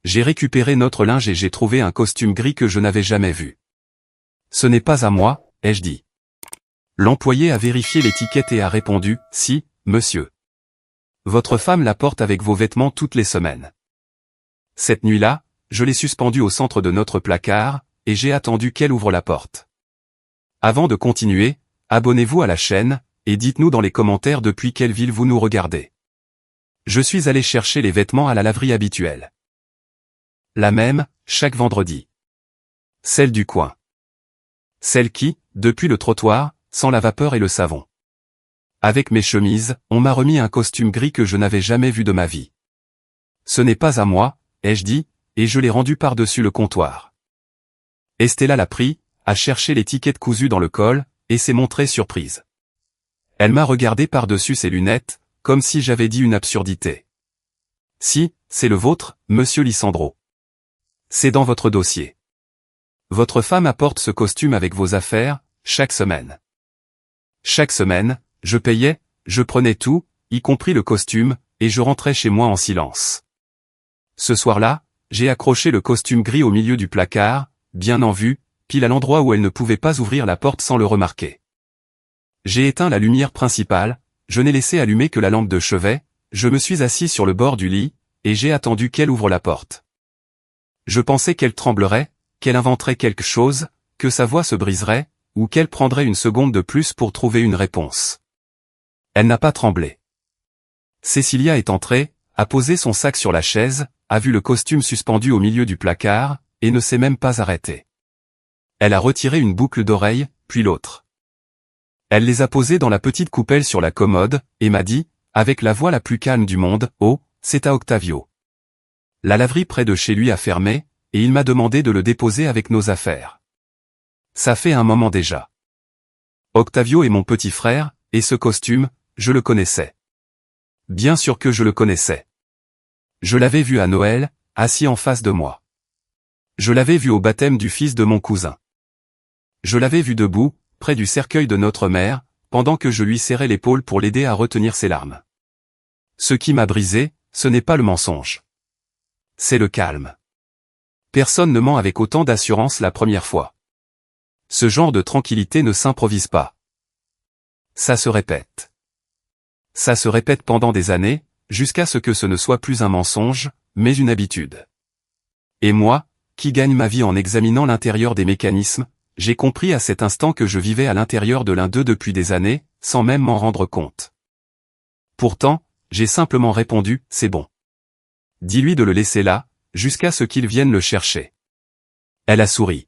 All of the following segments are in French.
J'ai récupéré notre linge et j'ai trouvé un costume gris que je n'avais jamais vu. Ce n'est pas à moi, ai-je dit. L'employé a vérifié l'étiquette et a répondu, si, monsieur. Votre femme la porte avec vos vêtements toutes les semaines. Cette nuit-là, je l'ai suspendue au centre de notre placard, et j'ai attendu qu'elle ouvre la porte. Avant de continuer, abonnez-vous à la chaîne, et dites-nous dans les commentaires depuis quelle ville vous nous regardez. Je suis allé chercher les vêtements à la laverie habituelle. La même, chaque vendredi. Celle du coin. Celle qui, depuis le trottoir, sent la vapeur et le savon. Avec mes chemises, on m'a remis un costume gris que je n'avais jamais vu de ma vie. Ce n'est pas à moi, ai-je dit, et je l'ai rendu par-dessus le comptoir. Estella l'a pris, a cherché l'étiquette cousue dans le col, et s'est montrée surprise. Elle m'a regardé par-dessus ses lunettes, comme si j'avais dit une absurdité. Si, c'est le vôtre, monsieur Lisandro. C'est dans votre dossier. Votre femme apporte ce costume avec vos affaires, chaque semaine. Chaque semaine, je payais, je prenais tout, y compris le costume, et je rentrais chez moi en silence. Ce soir-là, j'ai accroché le costume gris au milieu du placard, bien en vue, pile à l'endroit où elle ne pouvait pas ouvrir la porte sans le remarquer. J'ai éteint la lumière principale, je n'ai laissé allumer que la lampe de chevet, je me suis assis sur le bord du lit, et j'ai attendu qu'elle ouvre la porte. Je pensais qu'elle tremblerait, qu'elle inventerait quelque chose, que sa voix se briserait, ou qu'elle prendrait une seconde de plus pour trouver une réponse. Elle n'a pas tremblé. Cécilia est entrée, a posé son sac sur la chaise, a vu le costume suspendu au milieu du placard, et ne s'est même pas arrêtée. Elle a retiré une boucle d'oreille, puis l'autre. Elle les a posées dans la petite coupelle sur la commode, et m'a dit, avec la voix la plus calme du monde, « Oh, c'est à Octavio. » La laverie près de chez lui a fermé, et il m'a demandé de le déposer avec nos affaires. Ça fait un moment déjà. Octavio est mon petit frère, et ce costume, je le connaissais. Bien sûr que je le connaissais. Je l'avais vu à Noël, assis en face de moi. Je l'avais vu au baptême du fils de mon cousin. Je l'avais vu debout, près du cercueil de notre mère, pendant que je lui serrais l'épaule pour l'aider à retenir ses larmes. Ce qui m'a brisé, ce n'est pas le mensonge. C'est le calme. Personne ne ment avec autant d'assurance la première fois. Ce genre de tranquillité ne s'improvise pas. Ça se répète. Ça se répète pendant des années, jusqu'à ce que ce ne soit plus un mensonge, mais une habitude. Et moi, qui gagne ma vie en examinant l'intérieur des mécanismes, j'ai compris à cet instant que je vivais à l'intérieur de l'un d'eux depuis des années, sans même m'en rendre compte. Pourtant, j'ai simplement répondu, c'est bon. Dis-lui de le laisser là, jusqu'à ce qu'il vienne le chercher. Elle a souri.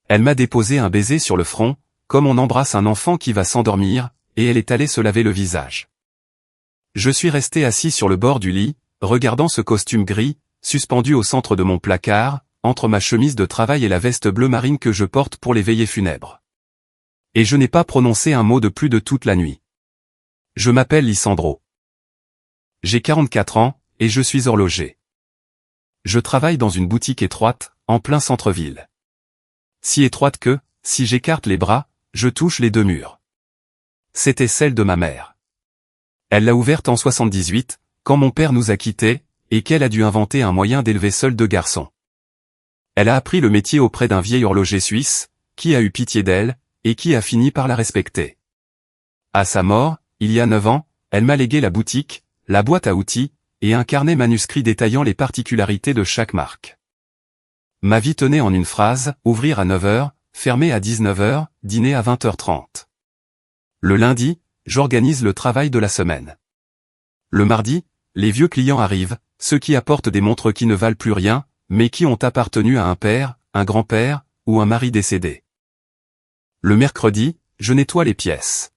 Elle m'a déposé un baiser sur le front, comme on embrasse un enfant qui va s'endormir, et elle est allée se laver le visage. Je suis resté assis sur le bord du lit, regardant ce costume gris, suspendu au centre de mon placard, entre ma chemise de travail et la veste bleu marine que je porte pour les veillées funèbres. Et je n'ai pas prononcé un mot de plus de toute la nuit. Je m'appelle Lisandro. J'ai 44 ans, et je suis horloger. Je travaille dans une boutique étroite, en plein centre-ville. Si étroite que, si j'écarte les bras, je touche les deux murs. C'était celle de ma mère. Elle l'a ouverte en 78, quand mon père nous a quittés, et qu'elle a dû inventer un moyen d'élever seul deux garçons. Elle a appris le métier auprès d'un vieil horloger suisse, qui a eu pitié d'elle, et qui a fini par la respecter. À sa mort, il y a 9 ans, elle m'a légué la boutique, la boîte à outils, et un carnet manuscrit détaillant les particularités de chaque marque. Ma vie tenait en une phrase, ouvrir à 9h, fermer à 19h, dîner à 20h30. Le lundi, j'organise le travail de la semaine. Le mardi, les vieux clients arrivent, ceux qui apportent des montres qui ne valent plus rien, mais qui ont appartenu à un père, un grand-père, ou un mari décédé. Le mercredi, je nettoie les pièces.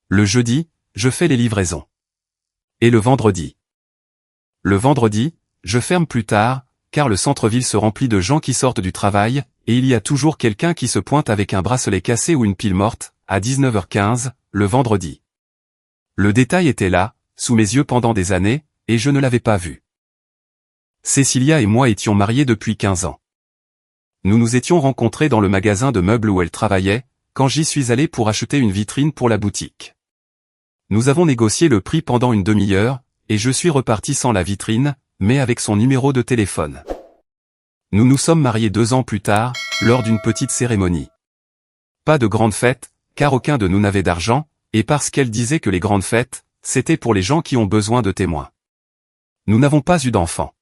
Le jeudi, je fais les livraisons. Et le vendredi. Le vendredi, je ferme plus tard, car le centre-ville se remplit de gens qui sortent du travail, et il y a toujours quelqu'un qui se pointe avec un bracelet cassé ou une pile morte, à 19h15, le vendredi. Le détail était là, sous mes yeux pendant des années, et je ne l'avais pas vu. Cécilia et moi étions mariés depuis 15 ans. Nous nous étions rencontrés dans le magasin de meubles où elle travaillait, quand j'y suis allé pour acheter une vitrine pour la boutique. Nous avons négocié le prix pendant une demi-heure, et je suis reparti sans la vitrine, mais avec son numéro de téléphone. Nous nous sommes mariés 2 ans plus tard, lors d'une petite cérémonie. Pas de grande fête, car aucun de nous n'avait d'argent, et parce qu'elle disait que les grandes fêtes, c'était pour les gens qui ont besoin de témoins. Nous n'avons pas eu d'enfants.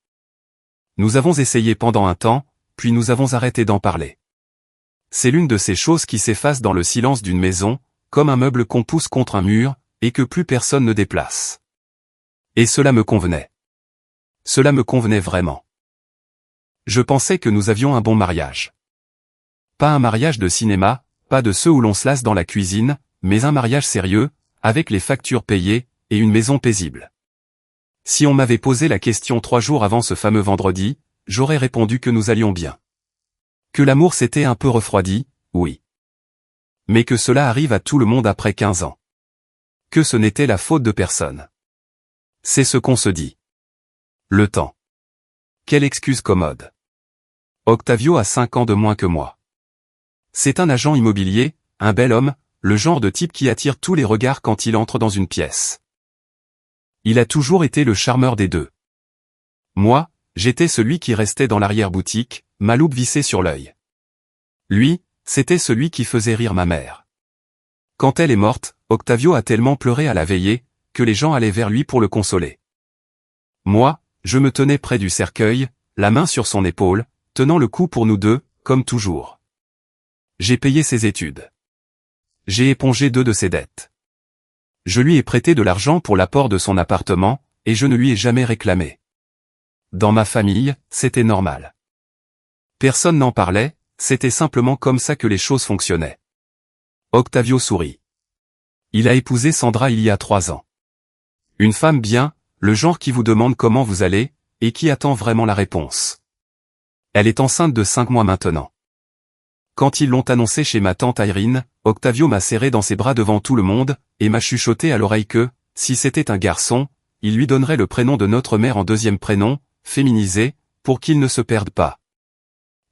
Nous avons essayé pendant un temps, puis nous avons arrêté d'en parler. C'est l'une de ces choses qui s'effacent dans le silence d'une maison, comme un meuble qu'on pousse contre un mur, et que plus personne ne déplace. Et cela me convenait. Cela me convenait vraiment. Je pensais que nous avions un bon mariage. Pas un mariage de cinéma, pas de ceux où l'on se lasse dans la cuisine, mais un mariage sérieux, avec les factures payées, et une maison paisible. Si on m'avait posé la question 3 jours avant ce fameux vendredi, j'aurais répondu que nous allions bien. Que l'amour s'était un peu refroidi, oui. Mais que cela arrive à tout le monde après 15 ans. Que ce n'était la faute de personne. C'est ce qu'on se dit. Le temps. Quelle excuse commode. Octavio a 5 ans de moins que moi. C'est un agent immobilier, un bel homme, le genre de type qui attire tous les regards quand il entre dans une pièce. Il a toujours été le charmeur des deux. Moi, j'étais celui qui restait dans l'arrière-boutique, ma loupe vissée sur l'œil. Lui, c'était celui qui faisait rire ma mère. Quand elle est morte, Octavio a tellement pleuré à la veillée, que les gens allaient vers lui pour le consoler. Moi, je me tenais près du cercueil, la main sur son épaule, tenant le coup pour nous deux, comme toujours. J'ai payé ses études. J'ai épongé 2 de ses dettes. Je lui ai prêté de l'argent pour l'apport de son appartement, et je ne lui ai jamais réclamé. Dans ma famille, c'était normal. Personne n'en parlait, c'était simplement comme ça que les choses fonctionnaient. Octavio sourit. Il a épousé Sandra il y a 3 ans. Une femme bien, le genre qui vous demande comment vous allez, et qui attend vraiment la réponse. Elle est enceinte de 5 mois maintenant. Quand ils l'ont annoncé chez ma tante Irene, Octavio m'a serré dans ses bras devant tout le monde, et m'a chuchoté à l'oreille que, si c'était un garçon, il lui donnerait le prénom de notre mère en 2e prénom, féminisé, pour qu'il ne se perde pas.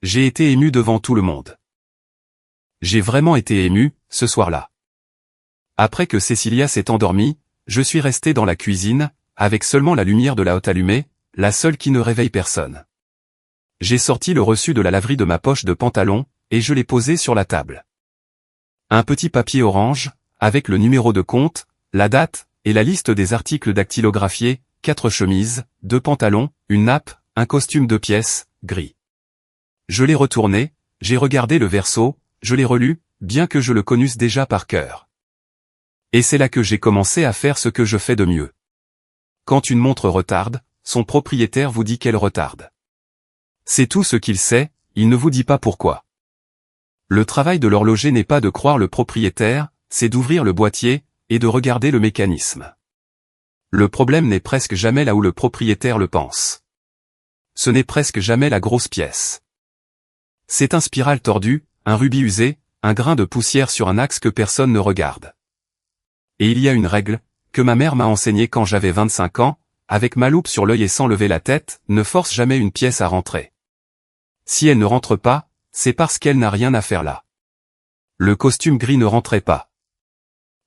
J'ai été ému devant tout le monde. J'ai vraiment été ému, ce soir-là. Après que Cecilia s'est endormie, je suis resté dans la cuisine, avec seulement la lumière de la hotte allumée, la seule qui ne réveille personne. J'ai sorti le reçu de la laverie de ma poche de pantalon, et je l'ai posé sur la table. Un petit papier orange, avec le numéro de compte, la date, et la liste des articles dactylographiés, 4 chemises, 2 pantalons, une nappe, un costume 2 pièces, gris. Je l'ai retourné, j'ai regardé le verso, je l'ai relu, bien que je le connusse déjà par cœur. Et c'est là que j'ai commencé à faire ce que je fais de mieux. Quand une montre retarde, son propriétaire vous dit qu'elle retarde. C'est tout ce qu'il sait, il ne vous dit pas pourquoi. Le travail de l'horloger n'est pas de croire le propriétaire, c'est d'ouvrir le boîtier, et de regarder le mécanisme. Le problème n'est presque jamais là où le propriétaire le pense. Ce n'est presque jamais la grosse pièce. C'est un spiral tordu, un rubis usé, un grain de poussière sur un axe que personne ne regarde. Et il y a une règle, que ma mère m'a enseignée quand j'avais 25 ans, avec ma loupe sur l'œil et sans lever la tête, ne force jamais une pièce à rentrer. Si elle ne rentre pas, c'est parce qu'elle n'a rien à faire là. Le costume gris ne rentrait pas.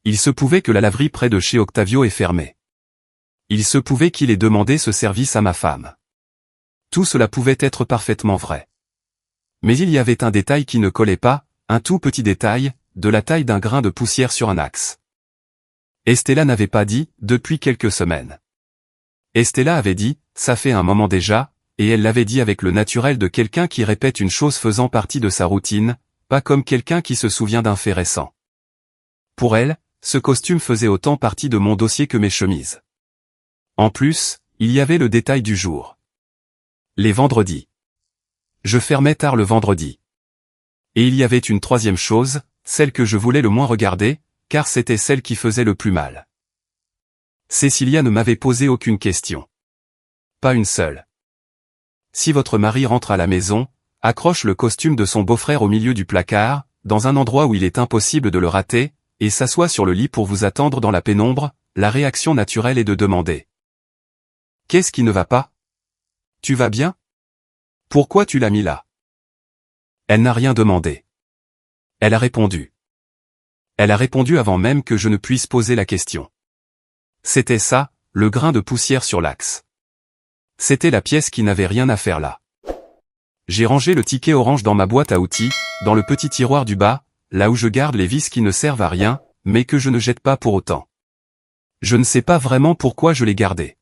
Il se pouvait que la laverie près de chez Octavio est fermée. Il se pouvait qu'il ait demandé ce service à ma femme. Tout cela pouvait être parfaitement vrai. Mais il y avait un détail qui ne collait pas, un tout petit détail, de la taille d'un grain de poussière sur un axe. Estella n'avait pas dit, depuis quelques semaines. Estella avait dit, ça fait un moment déjà, et elle l'avait dit avec le naturel de quelqu'un qui répète une chose faisant partie de sa routine, pas comme quelqu'un qui se souvient d'un fait récent. Pour elle, ce costume faisait autant partie de mon dossier que mes chemises. En plus, il y avait le détail du jour. Les vendredis. Je fermais tard le vendredi. Et il y avait une 3e chose, celle que je voulais le moins regarder, car c'était celle qui faisait le plus mal. Cecilia ne m'avait posé aucune question. Pas une seule. Si votre mari rentre à la maison, accroche le costume de son beau-frère au milieu du placard, dans un endroit où il est impossible de le rater, et s'assoit sur le lit pour vous attendre dans la pénombre, la réaction naturelle est de demander. Qu'est-ce qui ne va pas? Tu vas bien? Pourquoi tu l'as mis là? Elle n'a rien demandé. Elle a répondu. Elle a répondu avant même que je ne puisse poser la question. C'était ça, le grain de poussière sur l'axe. C'était la pièce qui n'avait rien à faire là. J'ai rangé le ticket orange dans ma boîte à outils, dans le petit tiroir du bas, là où je garde les vis qui ne servent à rien, mais que je ne jette pas pour autant. Je ne sais pas vraiment pourquoi je l'ai gardé.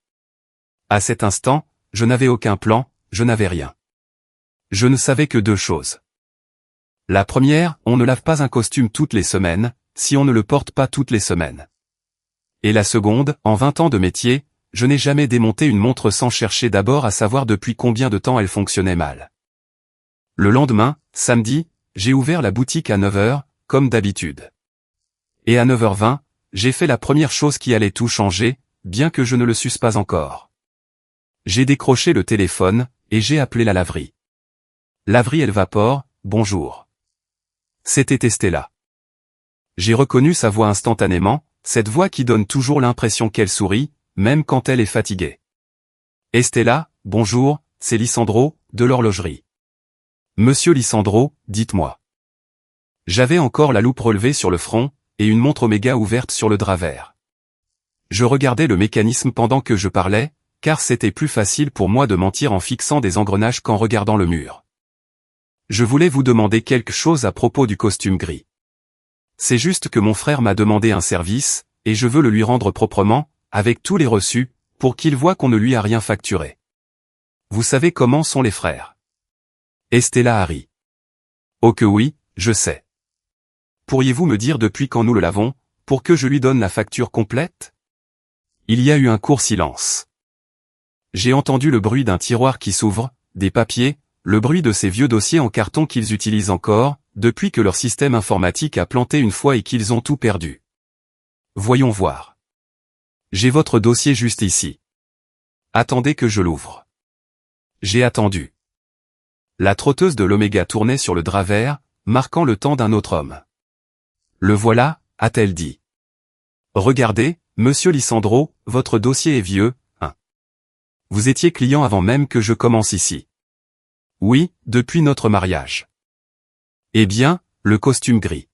À cet instant, je n'avais aucun plan, je n'avais rien. Je ne savais que deux choses. La première, on ne lave pas un costume toutes les semaines, si on ne le porte pas toutes les semaines. Et la seconde, en 20 ans de métier, je n'ai jamais démonté une montre sans chercher d'abord à savoir depuis combien de temps elle fonctionnait mal. Le lendemain, samedi, j'ai ouvert la boutique à 9h, comme d'habitude. Et à 9h20, j'ai fait la première chose qui allait tout changer, bien que je ne le susse pas encore. J'ai décroché le téléphone, et j'ai appelé la laverie. Laverie Elvapor, bonjour. C'était Estella. J'ai reconnu sa voix instantanément, cette voix qui donne toujours l'impression qu'elle sourit, même quand elle est fatiguée. Estella, bonjour, c'est Lisandro, de l'horlogerie. Monsieur Lisandro, dites-moi. J'avais encore la loupe relevée sur le front, et une montre Omega ouverte sur le drap vert. Je regardais le mécanisme pendant que je parlais, car c'était plus facile pour moi de mentir en fixant des engrenages qu'en regardant le mur. Je voulais vous demander quelque chose à propos du costume gris. C'est juste que mon frère m'a demandé un service, et je veux le lui rendre proprement, avec tous les reçus, pour qu'il voie qu'on ne lui a rien facturé. Vous savez comment sont les frères. Estella a ri. Oh que oui, je sais. Pourriez-vous me dire depuis quand nous le lavons, pour que je lui donne la facture complète? Il y a eu un court silence. J'ai entendu le bruit d'un tiroir qui s'ouvre, des papiers, le bruit de ces vieux dossiers en carton qu'ils utilisent encore, depuis que leur système informatique a planté une fois et qu'ils ont tout perdu. Voyons voir. J'ai votre dossier juste ici. Attendez que je l'ouvre. J'ai attendu. La trotteuse de l'Oméga tournait sur le drap vert, marquant le temps d'un autre homme. Le voilà, a-t-elle dit. Regardez, monsieur Lisandro, votre dossier est vieux, hein. Vous étiez client avant même que je commence ici. Oui, depuis notre mariage. Eh bien, le costume gris.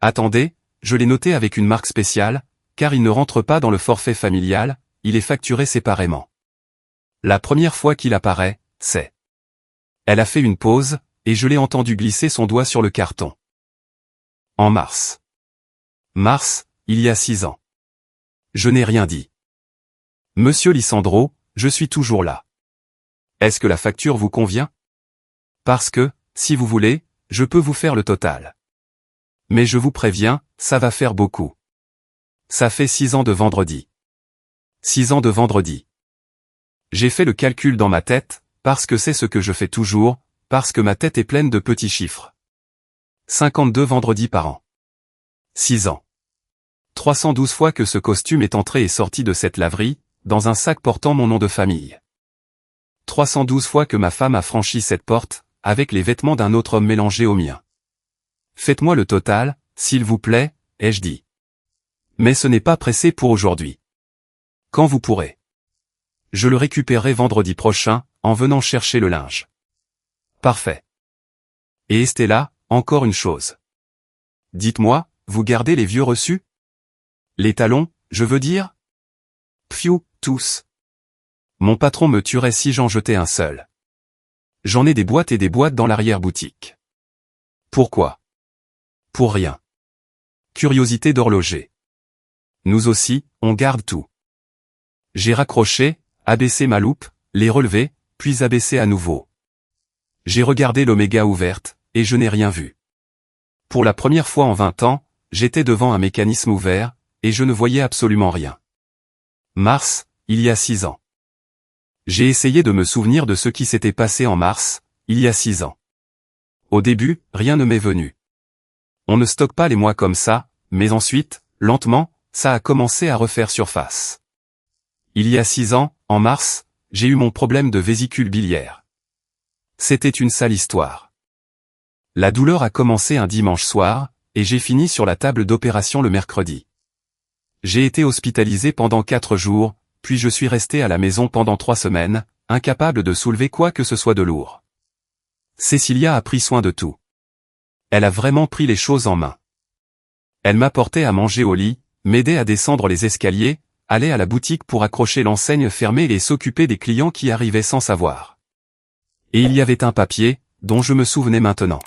Attendez, je l'ai noté avec une marque spéciale, car il ne rentre pas dans le forfait familial, il est facturé séparément. La première fois qu'il apparaît, c'est. Elle a fait une pause, et je l'ai entendu glisser son doigt sur le carton. En mars. Mars, il y a 6 ans. Je n'ai rien dit. Monsieur Lisandro, je suis toujours là. Est-ce que la facture vous convient? Parce que, si vous voulez, je peux vous faire le total. Mais je vous préviens, ça va faire beaucoup. Ça fait 6 ans de vendredi. 6 ans de vendredi. J'ai fait le calcul dans ma tête, parce que c'est ce que je fais toujours, parce que ma tête est pleine de petits chiffres. 52 vendredis par an. 6 ans. 312 fois que ce costume est entré et sorti de cette laverie, dans un sac portant mon nom de famille. 312 fois que ma femme a franchi cette porte, avec les vêtements d'un autre homme mélangés aux miens. Faites-moi le total, s'il vous plaît, ai-je dit. Mais ce n'est pas pressé pour aujourd'hui. Quand vous pourrez. Je le récupérerai vendredi prochain, en venant chercher le linge. Parfait. Et Estella, encore une chose. Dites-moi, vous gardez les vieux reçus? Les talons, je veux dire? Pfiou, tous. Mon patron me tuerait si j'en jetais un seul. J'en ai des boîtes et des boîtes dans l'arrière-boutique. Pourquoi? Pour rien. Curiosité d'horloger. Nous aussi, on garde tout. J'ai raccroché, abaissé ma loupe, les relevé, puis abaissé à nouveau. J'ai regardé l'Oméga ouverte, et je n'ai rien vu. Pour la première fois en 20 ans, j'étais devant un mécanisme ouvert, et je ne voyais absolument rien. Mars, il y a 6 ans. J'ai essayé de me souvenir de ce qui s'était passé en mars, il y a 6 ans. Au début, rien ne m'est venu. On ne stocke pas les mois comme ça, mais ensuite, lentement, ça a commencé à refaire surface. Il y a 6 ans, en mars, j'ai eu mon problème de vésicule biliaire. C'était une sale histoire. La douleur a commencé un dimanche soir, et j'ai fini sur la table d'opération le mercredi. J'ai été hospitalisé pendant 4 jours, puis je suis resté à la maison pendant 3 semaines, incapable de soulever quoi que ce soit de lourd. Cécilia a pris soin de tout. Elle a vraiment pris les choses en main. Elle m'apportait à manger au lit, m'aidait à descendre les escaliers, allait à la boutique pour accrocher l'enseigne fermée et s'occuper des clients qui arrivaient sans savoir. Et il y avait un papier, dont je me souvenais maintenant.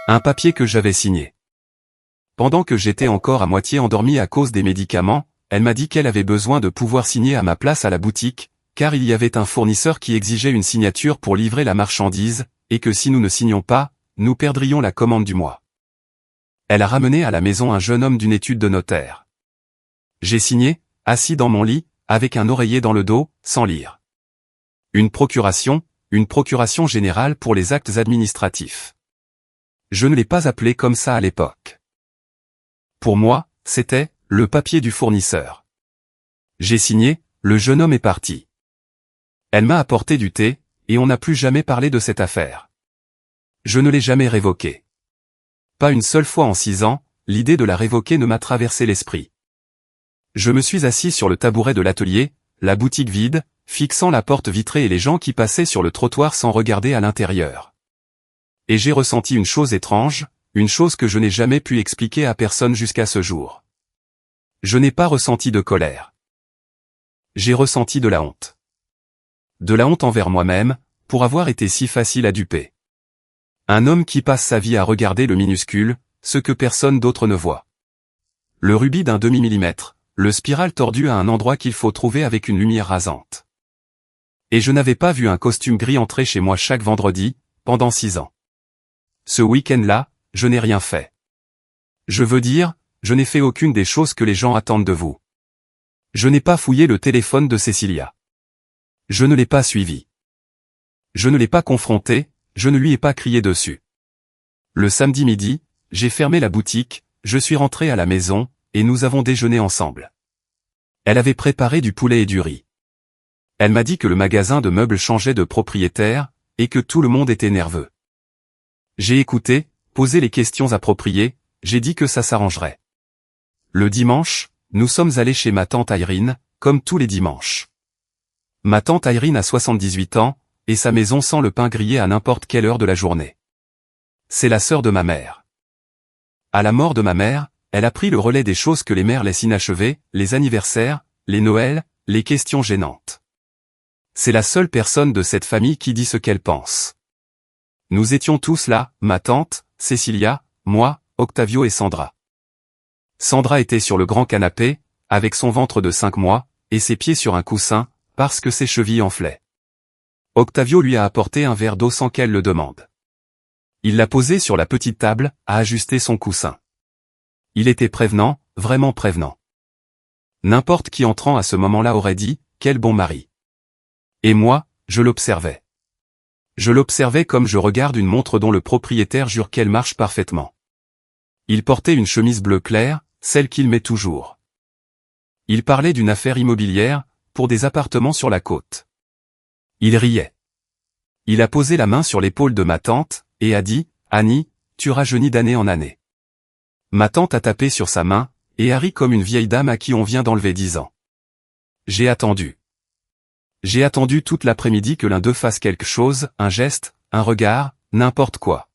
Un papier que j'avais signé. Pendant que j'étais encore à moitié endormi à cause des médicaments, elle m'a dit qu'elle avait besoin de pouvoir signer à ma place à la boutique, car il y avait un fournisseur qui exigeait une signature pour livrer la marchandise, et que si nous ne signions pas, nous perdrions la commande du mois. Elle a ramené à la maison un jeune homme d'une étude de notaire. J'ai signé, assis dans mon lit, avec un oreiller dans le dos, sans lire. Une procuration générale pour les actes administratifs. Je ne l'ai pas appelé comme ça à l'époque. Pour moi, c'était le papier du fournisseur. J'ai signé, le jeune homme est parti. Elle m'a apporté du thé, et on n'a plus jamais parlé de cette affaire. Je ne l'ai jamais révoquée. Pas une seule fois en 6 ans, l'idée de la révoquer ne m'a traversé l'esprit. Je me suis assis sur le tabouret de l'atelier, la boutique vide, fixant la porte vitrée et les gens qui passaient sur le trottoir sans regarder à l'intérieur. Et j'ai ressenti une chose étrange, une chose que je n'ai jamais pu expliquer à personne jusqu'à ce jour. Je n'ai pas ressenti de colère. J'ai ressenti de la honte. De la honte envers moi-même, pour avoir été si facile à duper. Un homme qui passe sa vie à regarder le minuscule, ce que personne d'autre ne voit. Le rubis d'un demi-millimètre, le spirale tordu à un endroit qu'il faut trouver avec une lumière rasante. Et je n'avais pas vu un costume gris entrer chez moi chaque vendredi, pendant 6 ans. Ce week-end-là, je n'ai rien fait. Je veux dire, je n'ai fait aucune des choses que les gens attendent de vous. Je n'ai pas fouillé le téléphone de Cécilia. Je ne l'ai pas suivi. Je ne l'ai pas confronté, je ne lui ai pas crié dessus. Le samedi midi, j'ai fermé la boutique, je suis rentré à la maison, et nous avons déjeuné ensemble. Elle avait préparé du poulet et du riz. Elle m'a dit que le magasin de meubles changeait de propriétaire, et que tout le monde était nerveux. J'ai écouté, posé les questions appropriées, j'ai dit que ça s'arrangerait. Le dimanche, nous sommes allés chez ma tante Irene, comme tous les dimanches. Ma tante Irene a 78 ans, et sa maison sent le pain grillé à n'importe quelle heure de la journée. C'est la sœur de ma mère. À la mort de ma mère, elle a pris le relais des choses que les mères laissent inachevées, les anniversaires, les Noëls, les questions gênantes. C'est la seule personne de cette famille qui dit ce qu'elle pense. Nous étions tous là, ma tante, Cécilia, moi, Octavio et Sandra. Sandra était sur le grand canapé, avec son ventre de 5 mois, et ses pieds sur un coussin, parce que ses chevilles enflaient. Octavio lui a apporté un verre d'eau sans qu'elle le demande. Il l'a posé sur la petite table, a ajusté son coussin. Il était prévenant, vraiment prévenant. N'importe qui entrant à ce moment-là aurait dit, quel bon mari. Et moi, je l'observais. Je l'observais comme je regarde une montre dont le propriétaire jure qu'elle marche parfaitement. Il portait une chemise bleu clair, celle qu'il met toujours. Il parlait d'une affaire immobilière, pour des appartements sur la côte. Il riait. Il a posé la main sur l'épaule de ma tante, et a dit, « Annie, tu rajeunis d'année en année. » Ma tante a tapé sur sa main, et a ri comme une vieille dame à qui on vient d'enlever 10 ans. J'ai attendu. J'ai attendu toute l'après-midi que l'un d'eux fasse quelque chose, un geste, un regard, n'importe quoi.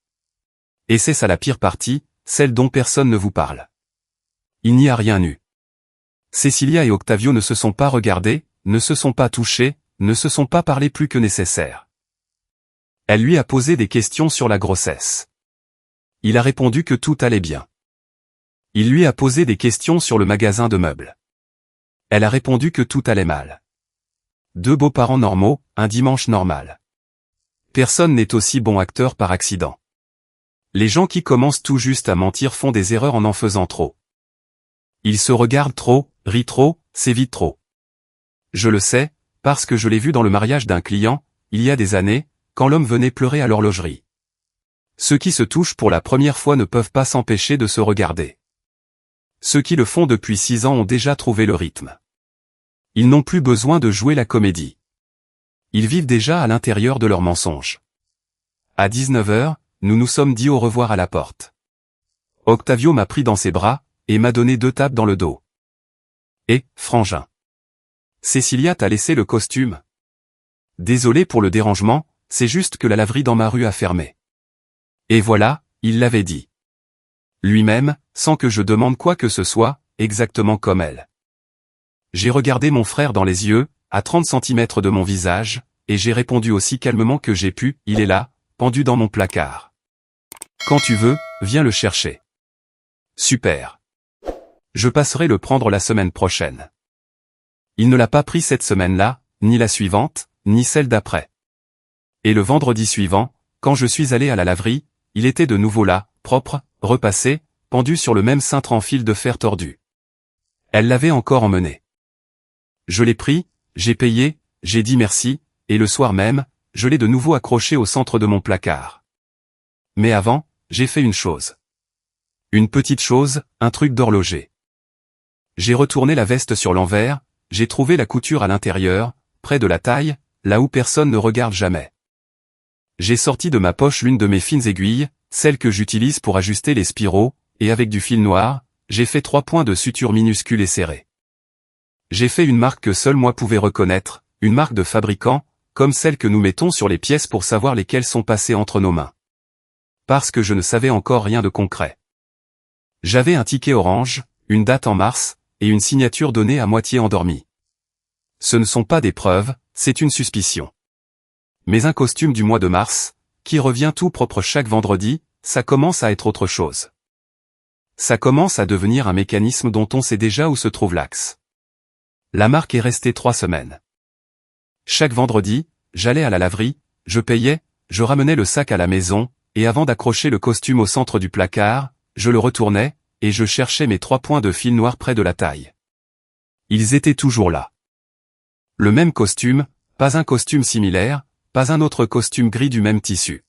Et c'est ça la pire partie, celle dont personne ne vous parle. Il n'y a rien eu. Cécilia et Octavio ne se sont pas regardés, ne se sont pas touchés, ne se sont pas parlé plus que nécessaire. Elle lui a posé des questions sur la grossesse. Il a répondu que tout allait bien. Il lui a posé des questions sur le magasin de meubles. Elle a répondu que tout allait mal. 2 beaux-parents normaux, un dimanche normal. Personne n'est aussi bon acteur par accident. Les gens qui commencent tout juste à mentir font des erreurs en faisant trop. Ils se regardent trop, rient trop, s'évitent trop. Je le sais, parce que je l'ai vu dans le mariage d'un client, il y a des années, quand l'homme venait pleurer à l'horlogerie. Ceux qui se touchent pour la première fois ne peuvent pas s'empêcher de se regarder. Ceux qui le font depuis 6 ans ont déjà trouvé le rythme. Ils n'ont plus besoin de jouer la comédie. Ils vivent déjà à l'intérieur de leurs mensonges. À 19h, nous nous sommes dit au revoir à la porte. Octavio m'a pris dans ses bras, et m'a donné 2 tapes dans le dos. Et, frangin. Cécilia t'a laissé le costume. Désolé pour le dérangement, c'est juste que la laverie dans ma rue a fermé. Et voilà, il l'avait dit. Lui-même, sans que je demande quoi que ce soit, exactement comme elle. J'ai regardé mon frère dans les yeux, à 30 centimètres de mon visage, et j'ai répondu aussi calmement que j'ai pu, il est là, pendu dans mon placard. Quand tu veux, viens le chercher. Super. Je passerai le prendre la semaine prochaine. Il ne l'a pas pris cette semaine-là, ni la suivante, ni celle d'après. Et le vendredi suivant, quand je suis allé à la laverie, il était de nouveau là, propre, repassé, pendu sur le même cintre en fil de fer tordu. Elle l'avait encore emmené. Je l'ai pris, j'ai payé, j'ai dit merci, et le soir même, je l'ai de nouveau accroché au centre de mon placard. Mais avant, j'ai fait une chose. Une petite chose, un truc d'horloger. J'ai retourné la veste sur l'envers, j'ai trouvé la couture à l'intérieur, près de la taille, là où personne ne regarde jamais. J'ai sorti de ma poche l'une de mes fines aiguilles, celle que j'utilise pour ajuster les spiraux, et avec du fil noir, j'ai fait 3 points de suture minuscules et serrés. J'ai fait une marque que seul moi pouvais reconnaître, une marque de fabricant, comme celle que nous mettons sur les pièces pour savoir lesquelles sont passées entre nos mains. Parce que je ne savais encore rien de concret. J'avais un ticket orange, une date en mars, et une signature donnée à moitié endormie. Ce ne sont pas des preuves, c'est une suspicion. Mais un costume du mois de mars, qui revient tout propre chaque vendredi, ça commence à être autre chose. Ça commence à devenir un mécanisme dont on sait déjà où se trouve l'axe. La marque est restée 3 semaines. Chaque vendredi, j'allais à la laverie, je payais, je ramenais le sac à la maison, et avant d'accrocher le costume au centre du placard, je le retournais, et je cherchais mes 3 points de fil noir près de la taille. Ils étaient toujours là. Le même costume, pas un costume similaire, pas un autre costume gris du même tissu.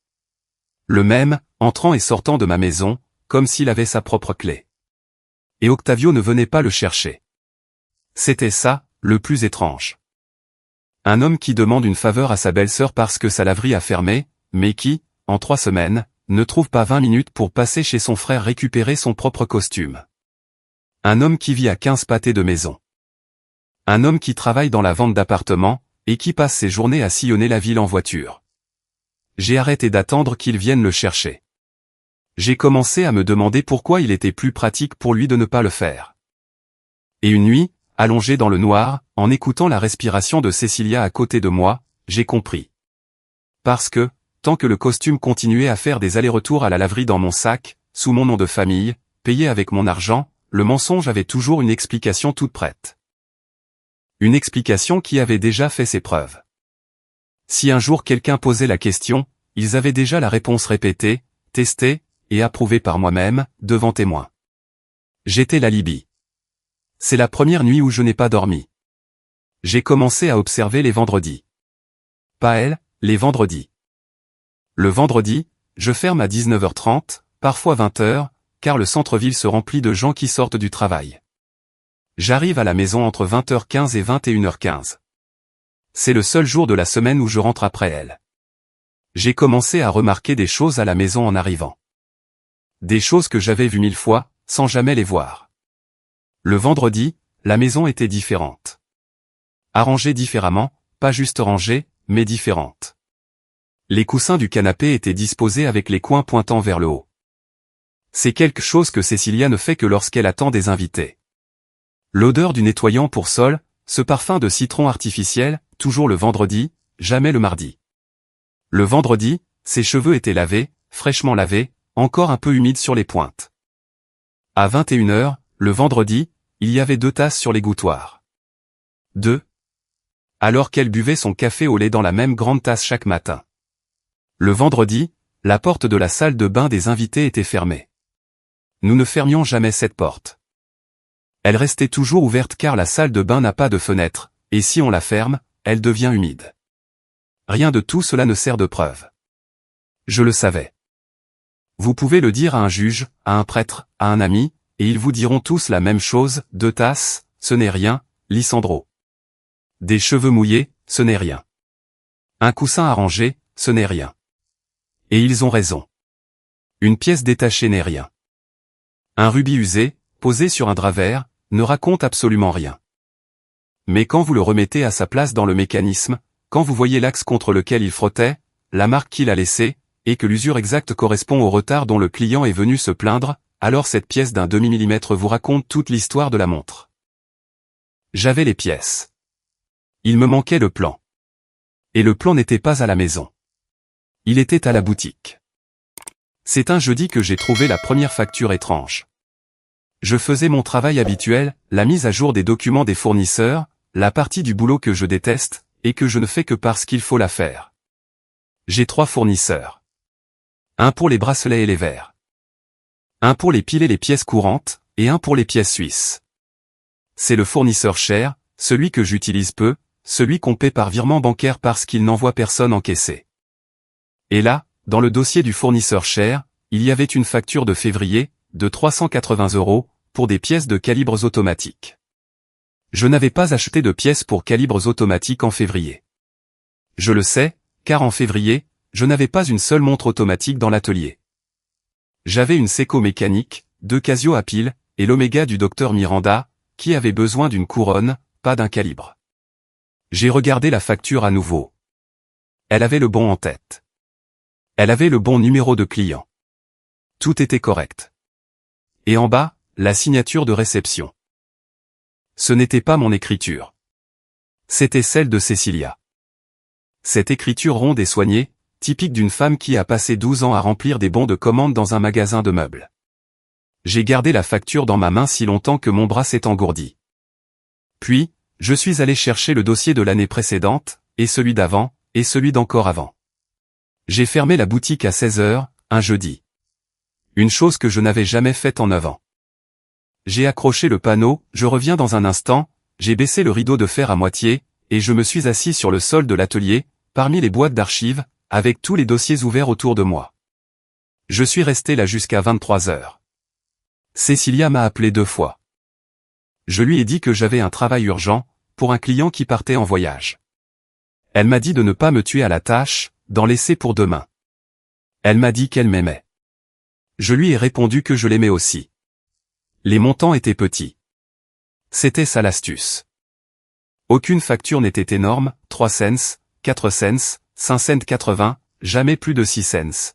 Le même, entrant et sortant de ma maison, comme s'il avait sa propre clé. Et Octavio ne venait pas le chercher. C'était ça, le plus étrange. Un homme qui demande une faveur à sa belle-sœur parce que sa laverie a fermé, mais qui, en 3 semaines, ne trouve pas 20 minutes pour passer chez son frère récupérer son propre costume. Un homme qui vit à 15 pâtés de maison. Un homme qui travaille dans la vente d'appartements, et qui passe ses journées à sillonner la ville en voiture. J'ai arrêté d'attendre qu'il vienne le chercher. J'ai commencé à me demander pourquoi il était plus pratique pour lui de ne pas le faire. Et une nuit, allongé dans le noir, en écoutant la respiration de Cécilia à côté de moi, j'ai compris. Parce que, tant que le costume continuait à faire des allers-retours à la laverie dans mon sac, sous mon nom de famille, payé avec mon argent, le mensonge avait toujours une explication toute prête. Une explication qui avait déjà fait ses preuves. Si un jour quelqu'un posait la question, ils avaient déjà la réponse répétée, testée, et approuvée par moi-même, devant témoins. J'étais l'alibi. C'est la première nuit où je n'ai pas dormi. J'ai commencé à observer les vendredis. Pas elle, les vendredis. Le vendredi, je ferme à 19h30, parfois 20h, car le centre-ville se remplit de gens qui sortent du travail. J'arrive à la maison entre 20h15 et 21h15. C'est le seul jour de la semaine où je rentre après elle. J'ai commencé à remarquer des choses à la maison en arrivant. Des choses que j'avais vues 1000 fois, sans jamais les voir. Le vendredi, la maison était différente. Arrangée différemment, pas juste rangée, mais différente. Les coussins du canapé étaient disposés avec les coins pointant vers le haut. C'est quelque chose que Cécilia ne fait que lorsqu'elle attend des invités. L'odeur du nettoyant pour sol, ce parfum de citron artificiel, toujours le vendredi, jamais le mardi. Le vendredi, ses cheveux étaient lavés, fraîchement lavés, encore un peu humides sur les pointes. À 21h, le vendredi, il y avait 2 tasses sur l'égouttoir. 2. Alors qu'elle buvait son café au lait dans la même grande tasse chaque matin. Le vendredi, la porte de la salle de bain des invités était fermée. Nous ne fermions jamais cette porte. Elle restait toujours ouverte car la salle de bain n'a pas de fenêtre, et si on la ferme, elle devient humide. Rien de tout cela ne sert de preuve. Je le savais. Vous pouvez le dire à un juge, à un prêtre, à un ami, et ils vous diront tous la même chose, 2 tasses, ce n'est rien, Lisandro. Des cheveux mouillés, ce n'est rien. Un coussin arrangé, ce n'est rien. Et ils ont raison. Une pièce détachée n'est rien. Un rubis usé, posé sur un drap vert, ne raconte absolument rien. Mais quand vous le remettez à sa place dans le mécanisme, quand vous voyez l'axe contre lequel il frottait, la marque qu'il a laissée, et que l'usure exacte correspond au retard dont le client est venu se plaindre, alors cette pièce d'un demi-millimètre vous raconte toute l'histoire de la montre. J'avais les pièces. Il me manquait le plan. Et le plan n'était pas à la maison. Il était à la boutique. C'est un jeudi que j'ai trouvé la première facture étrange. Je faisais mon travail habituel, la mise à jour des documents des fournisseurs, la partie du boulot que je déteste, et que je ne fais que parce qu'il faut la faire. J'ai 3 fournisseurs. Un pour les bracelets et les verres. Un pour les piles et les pièces courantes, et un pour les pièces suisses. C'est le fournisseur cher, celui que j'utilise peu, celui qu'on paie par virement bancaire parce qu'il n'envoie personne encaisser. Et là, dans le dossier du fournisseur cher, il y avait une facture de février, de 380 €, pour des pièces de calibres automatiques. Je n'avais pas acheté de pièces pour calibres automatiques en février. Je le sais, car en février, je n'avais pas une seule montre automatique dans l'atelier. J'avais une Seiko mécanique, 2 Casio à pile, et l'Omega du docteur Miranda, qui avait besoin d'une couronne, pas d'un calibre. J'ai regardé la facture à nouveau. Elle avait le bon en tête. Elle avait le bon numéro de client. Tout était correct. Et en bas, la signature de réception. Ce n'était pas mon écriture. C'était celle de Cécilia. Cette écriture ronde et soignée, typique d'une femme qui a passé 12 ans à remplir des bons de commande dans un magasin de meubles. J'ai gardé la facture dans ma main si longtemps que mon bras s'est engourdi. Puis, je suis allé chercher le dossier de l'année précédente, et celui d'avant, et celui d'encore avant. J'ai fermé la boutique à 16 h, un jeudi. Une chose que je n'avais jamais faite en 9 ans. J'ai accroché le panneau, je reviens dans un instant, j'ai baissé le rideau de fer à moitié, et je me suis assis sur le sol de l'atelier, parmi les boîtes d'archives, avec tous les dossiers ouverts autour de moi. Je suis resté là jusqu'à 23 h. Cécilia m'a appelé 2 fois. Je lui ai dit que j'avais un travail urgent, pour un client qui partait en voyage. Elle m'a dit de ne pas me tuer à la tâche, d'en laisser pour demain. Elle m'a dit qu'elle m'aimait. Je lui ai répondu que je l'aimais aussi. Les montants étaient petits. C'était ça l'astuce. Aucune facture n'était énorme, 3 cents, 4 cents, 5 cents 80, jamais plus de 6 cents.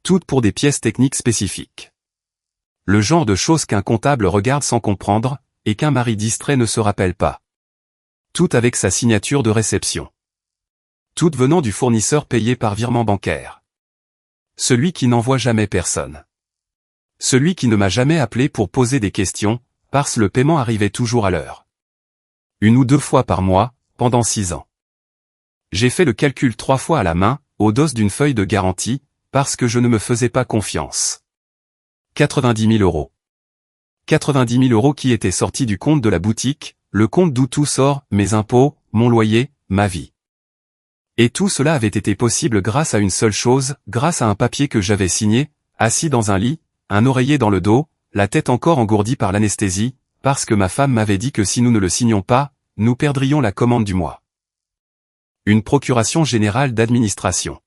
Toutes pour des pièces techniques spécifiques. Le genre de choses qu'un comptable regarde sans comprendre, et qu'un mari distrait ne se rappelle pas. Tout avec sa signature de réception. Toutes venant du fournisseur payé par virement bancaire. Celui qui n'envoie jamais personne. Celui qui ne m'a jamais appelé pour poser des questions, parce que le paiement arrivait toujours à l'heure. 1 ou 2 fois par mois, pendant 6 ans. J'ai fait le calcul 3 fois à la main, au dos d'une feuille de garantie, parce que je ne me faisais pas confiance. 90 000 €. 90 000 € qui étaient sortis du compte de la boutique, le compte d'où tout sort, mes impôts, mon loyer, ma vie. Et tout cela avait été possible grâce à une seule chose, grâce à un papier que j'avais signé, assis dans un lit, un oreiller dans le dos, la tête encore engourdie par l'anesthésie, parce que ma femme m'avait dit que si nous ne le signions pas, nous perdrions la commande du mois. Une procuration générale d'administration.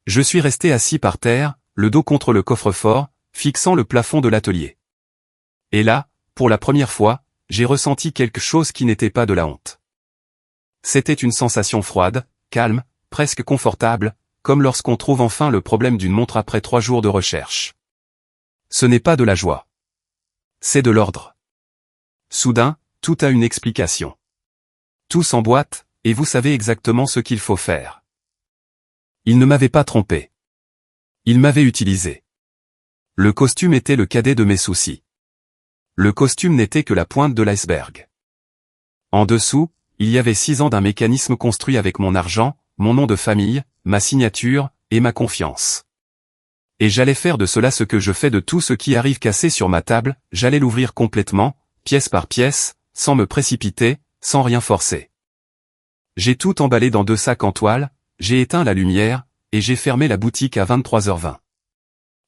Je suis resté assis par terre, le dos contre le coffre-fort, fixant le plafond de l'atelier. Et là, pour la première fois, j'ai ressenti quelque chose qui n'était pas de la honte. C'était une sensation froide, calme, presque confortable, comme lorsqu'on trouve enfin le problème d'une montre après 3 jours de recherche. Ce n'est pas de la joie. C'est de l'ordre. Soudain, tout a une explication. Tout s'emboîte, et vous savez exactement ce qu'il faut faire. Il ne m'avait pas trompé. Il m'avait utilisé. Le costume était le cadet de mes soucis. Le costume n'était que la pointe de l'iceberg. En dessous, il y avait 6 ans d'un mécanisme construit avec mon argent, mon nom de famille, ma signature, et ma confiance. Et j'allais faire de cela ce que je fais de tout ce qui arrive cassé sur ma table, j'allais l'ouvrir complètement, pièce par pièce, sans me précipiter, sans rien forcer. J'ai tout emballé dans 2 sacs en toile, j'ai éteint la lumière, et j'ai fermé la boutique à 23 h 20.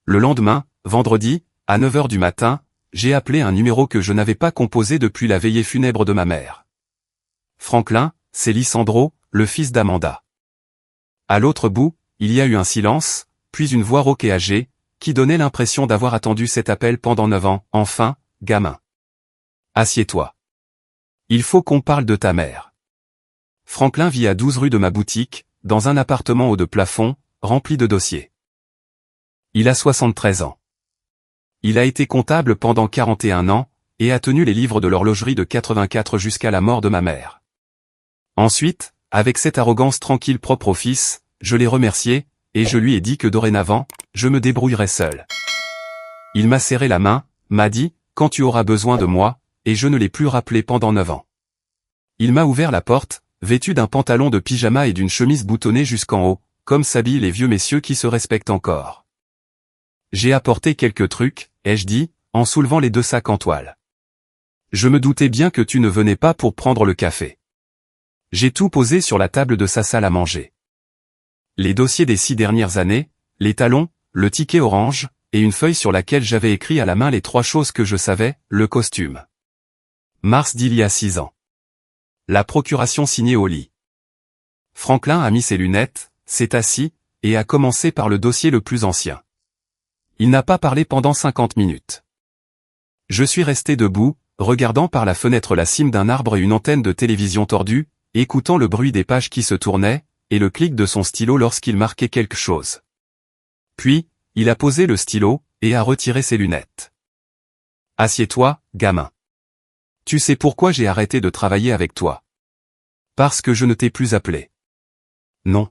Le lendemain, vendredi, à 9 h du matin, j'ai appelé un numéro que je n'avais pas composé depuis la veillée funèbre de ma mère. Franklin, c'est Lisandro, le fils d'Amanda. À l'autre bout, il y a eu un silence, puis une voix rauque et âgée, qui donnait l'impression d'avoir attendu cet appel pendant 9 ans. Enfin, gamin. Assieds-toi. Il faut qu'on parle de ta mère. Franklin vit à 12 rue de ma boutique, dans un appartement haut de plafond, rempli de dossiers. Il a 73 ans. Il a été comptable pendant 41 ans, et a tenu les livres de l'horlogerie de 84 jusqu'à la mort de ma mère. Ensuite, avec cette arrogance tranquille propre au fils, je l'ai remercié, et je lui ai dit que dorénavant, je me débrouillerais seul. Il m'a serré la main, m'a dit, quand tu auras besoin de moi, et je ne l'ai plus rappelé pendant 9 ans. Il m'a ouvert la porte, vêtu d'un pantalon de pyjama et d'une chemise boutonnée jusqu'en haut, comme s'habillent les vieux messieurs qui se respectent encore. J'ai apporté quelques trucs, ai-je dit, en soulevant les 2 sacs en toile. Je me doutais bien que tu ne venais pas pour prendre le café. J'ai tout posé sur la table de sa salle à manger. Les dossiers des 6 dernières années, les talons, le ticket orange, et une feuille sur laquelle j'avais écrit à la main les 3 choses que je savais, le costume. Mars d'il y a 6 ans. La procuration signée au lit. Franklin a mis ses lunettes, s'est assis, et a commencé par le dossier le plus ancien. Il n'a pas parlé pendant 50 minutes. Je suis resté debout, regardant par la fenêtre la cime d'un arbre et une antenne de télévision tordue, écoutant le bruit des pages qui se tournaient, et le clic de son stylo lorsqu'il marquait quelque chose. Puis, il a posé le stylo, et a retiré ses lunettes. « Assieds-toi, gamin. Tu sais pourquoi j'ai arrêté de travailler avec toi? Parce que je ne t'ai plus appelé. » Non.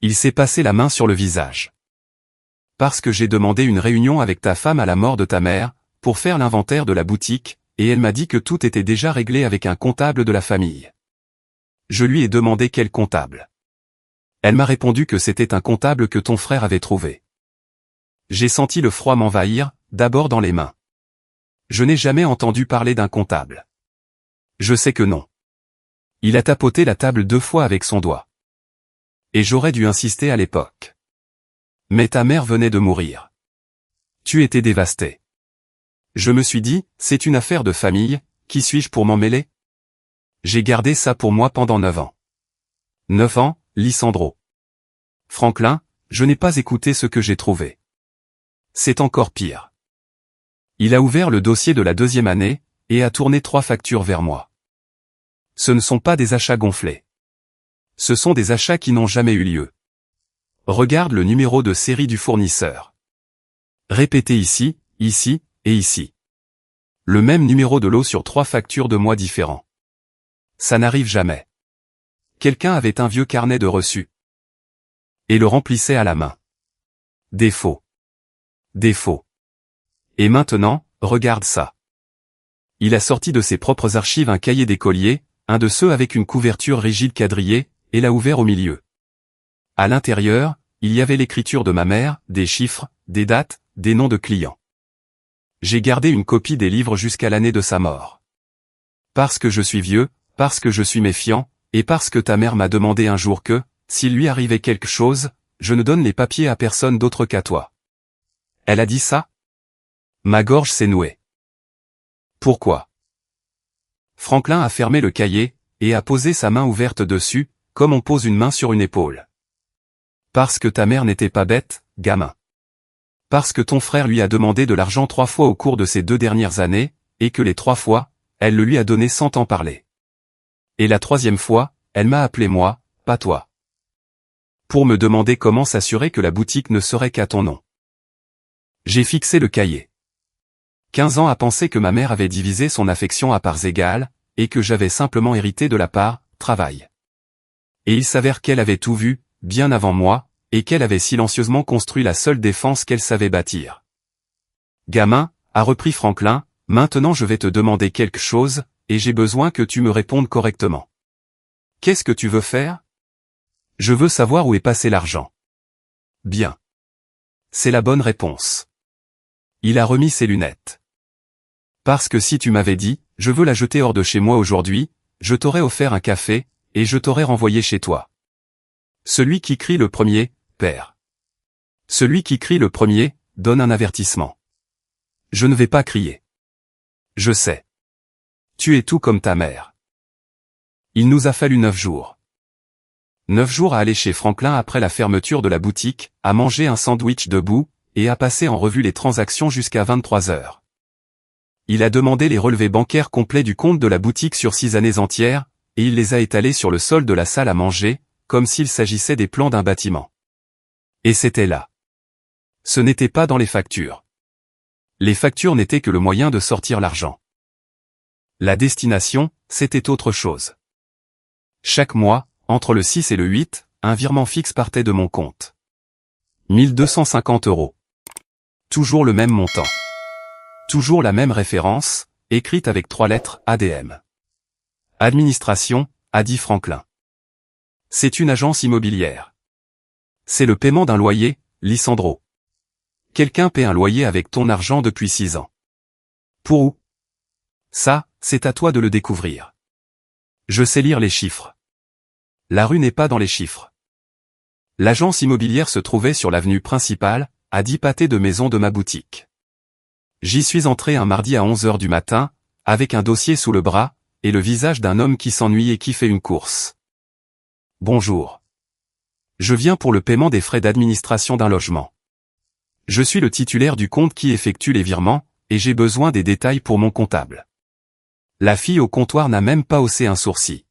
Il s'est passé la main sur le visage. Parce que j'ai demandé une réunion avec ta femme à la mort de ta mère, pour faire l'inventaire de la boutique, et elle m'a dit que tout était déjà réglé avec un comptable de la famille. Je lui ai demandé quel comptable. Elle m'a répondu que c'était un comptable que ton frère avait trouvé. J'ai senti le froid m'envahir, d'abord dans les mains. Je n'ai jamais entendu parler d'un comptable. Je sais que non. Il a tapoté la table 2 fois avec son doigt. Et j'aurais dû insister à l'époque. Mais ta mère venait de mourir. Tu étais dévasté. Je me suis dit, c'est une affaire de famille, qui suis-je pour m'en mêler? J'ai gardé ça pour moi pendant 9 ans. 9 ans, Lisandro. Franklin, je n'ai pas écouté ce que j'ai trouvé. C'est encore pire. Il a ouvert le dossier de la 2e année, et a tourné 3 factures vers moi. Ce ne sont pas des achats gonflés. Ce sont des achats qui n'ont jamais eu lieu. Regarde le numéro de série du fournisseur. Répétez ici, ici, et ici. Le même numéro de lot sur 3 factures de mois différents. Ça n'arrive jamais. Quelqu'un avait un vieux carnet de reçus. Et le remplissait à la main. Défaut. Défaut. Et maintenant, regarde ça. Il a sorti de ses propres archives un cahier d'écolier, un de ceux avec une couverture rigide quadrillée, et l'a ouvert au milieu. À l'intérieur, il y avait l'écriture de ma mère, des chiffres, des dates, des noms de clients. J'ai gardé une copie des livres jusqu'à l'année de sa mort. Parce que je suis vieux, parce que je suis méfiant, et parce que ta mère m'a demandé un jour que, s'il lui arrivait quelque chose, je ne donne les papiers à personne d'autre qu'à toi. Elle a dit ça? Ma gorge s'est nouée. Pourquoi? Franklin a fermé le cahier, et a posé sa main ouverte dessus, comme on pose une main sur une épaule. Parce que ta mère n'était pas bête, gamin. Parce que ton frère lui a demandé de l'argent 3 fois au cours de ces 2 dernières années, et que les 3 fois, elle le lui a donné sans en parler. Et la 3e fois, elle m'a appelé moi, pas toi. Pour me demander comment s'assurer que la boutique ne serait qu'à ton nom. J'ai fixé le cahier. 15 ans à penser que ma mère avait divisé son affection à parts égales, et que j'avais simplement hérité de la part « travail ». Et il s'avère qu'elle avait tout vu, bien avant moi, et qu'elle avait silencieusement construit la seule défense qu'elle savait bâtir. Gamin, a repris Franklin, maintenant je vais te demander quelque chose, et j'ai besoin que tu me répondes correctement. Qu'est-ce que tu veux faire? Je veux savoir où est passé l'argent. Bien. C'est la bonne réponse. Il a remis ses lunettes. Parce que si tu m'avais dit, je veux la jeter hors de chez moi aujourd'hui, je t'aurais offert un café, et je t'aurais renvoyé chez toi. Celui qui crie le premier, perd. Celui qui crie le premier, donne un avertissement. Je ne vais pas crier. Je sais. Tu es tout comme ta mère. Il nous a fallu 9 jours. 9 jours à aller chez Franklin après la fermeture de la boutique, à manger un sandwich debout, et à passer en revue les transactions jusqu'à 23 heures. Il a demandé les relevés bancaires complets du compte de la boutique sur 6 années entières, et il les a étalés sur le sol de la salle à manger, comme s'il s'agissait des plans d'un bâtiment. Et c'était là. Ce n'était pas dans les factures. Les factures n'étaient que le moyen de sortir l'argent. La destination, c'était autre chose. Chaque mois, entre le 6 et le 8, un virement fixe partait de mon compte. 1250 €. Toujours le même montant. Toujours la même référence, écrite avec 3 lettres, ADM. Administration, Adi Franklin. C'est une agence immobilière. C'est le paiement d'un loyer, Lisandro. Quelqu'un paie un loyer avec ton argent depuis 6 ans. Pour où? Ça, c'est à toi de le découvrir. Je sais lire les chiffres. La rue n'est pas dans les chiffres. L'agence immobilière se trouvait sur l'avenue principale, à 10 pâtés de maison de ma boutique. J'y suis entré un mardi à 11 h du matin, avec un dossier sous le bras, et le visage d'un homme qui s'ennuie et qui fait une course. Bonjour. Je viens pour le paiement des frais d'administration d'un logement. Je suis le titulaire du compte qui effectue les virements, et j'ai besoin des détails pour mon comptable. La fille au comptoir n'a même pas haussé un sourcil.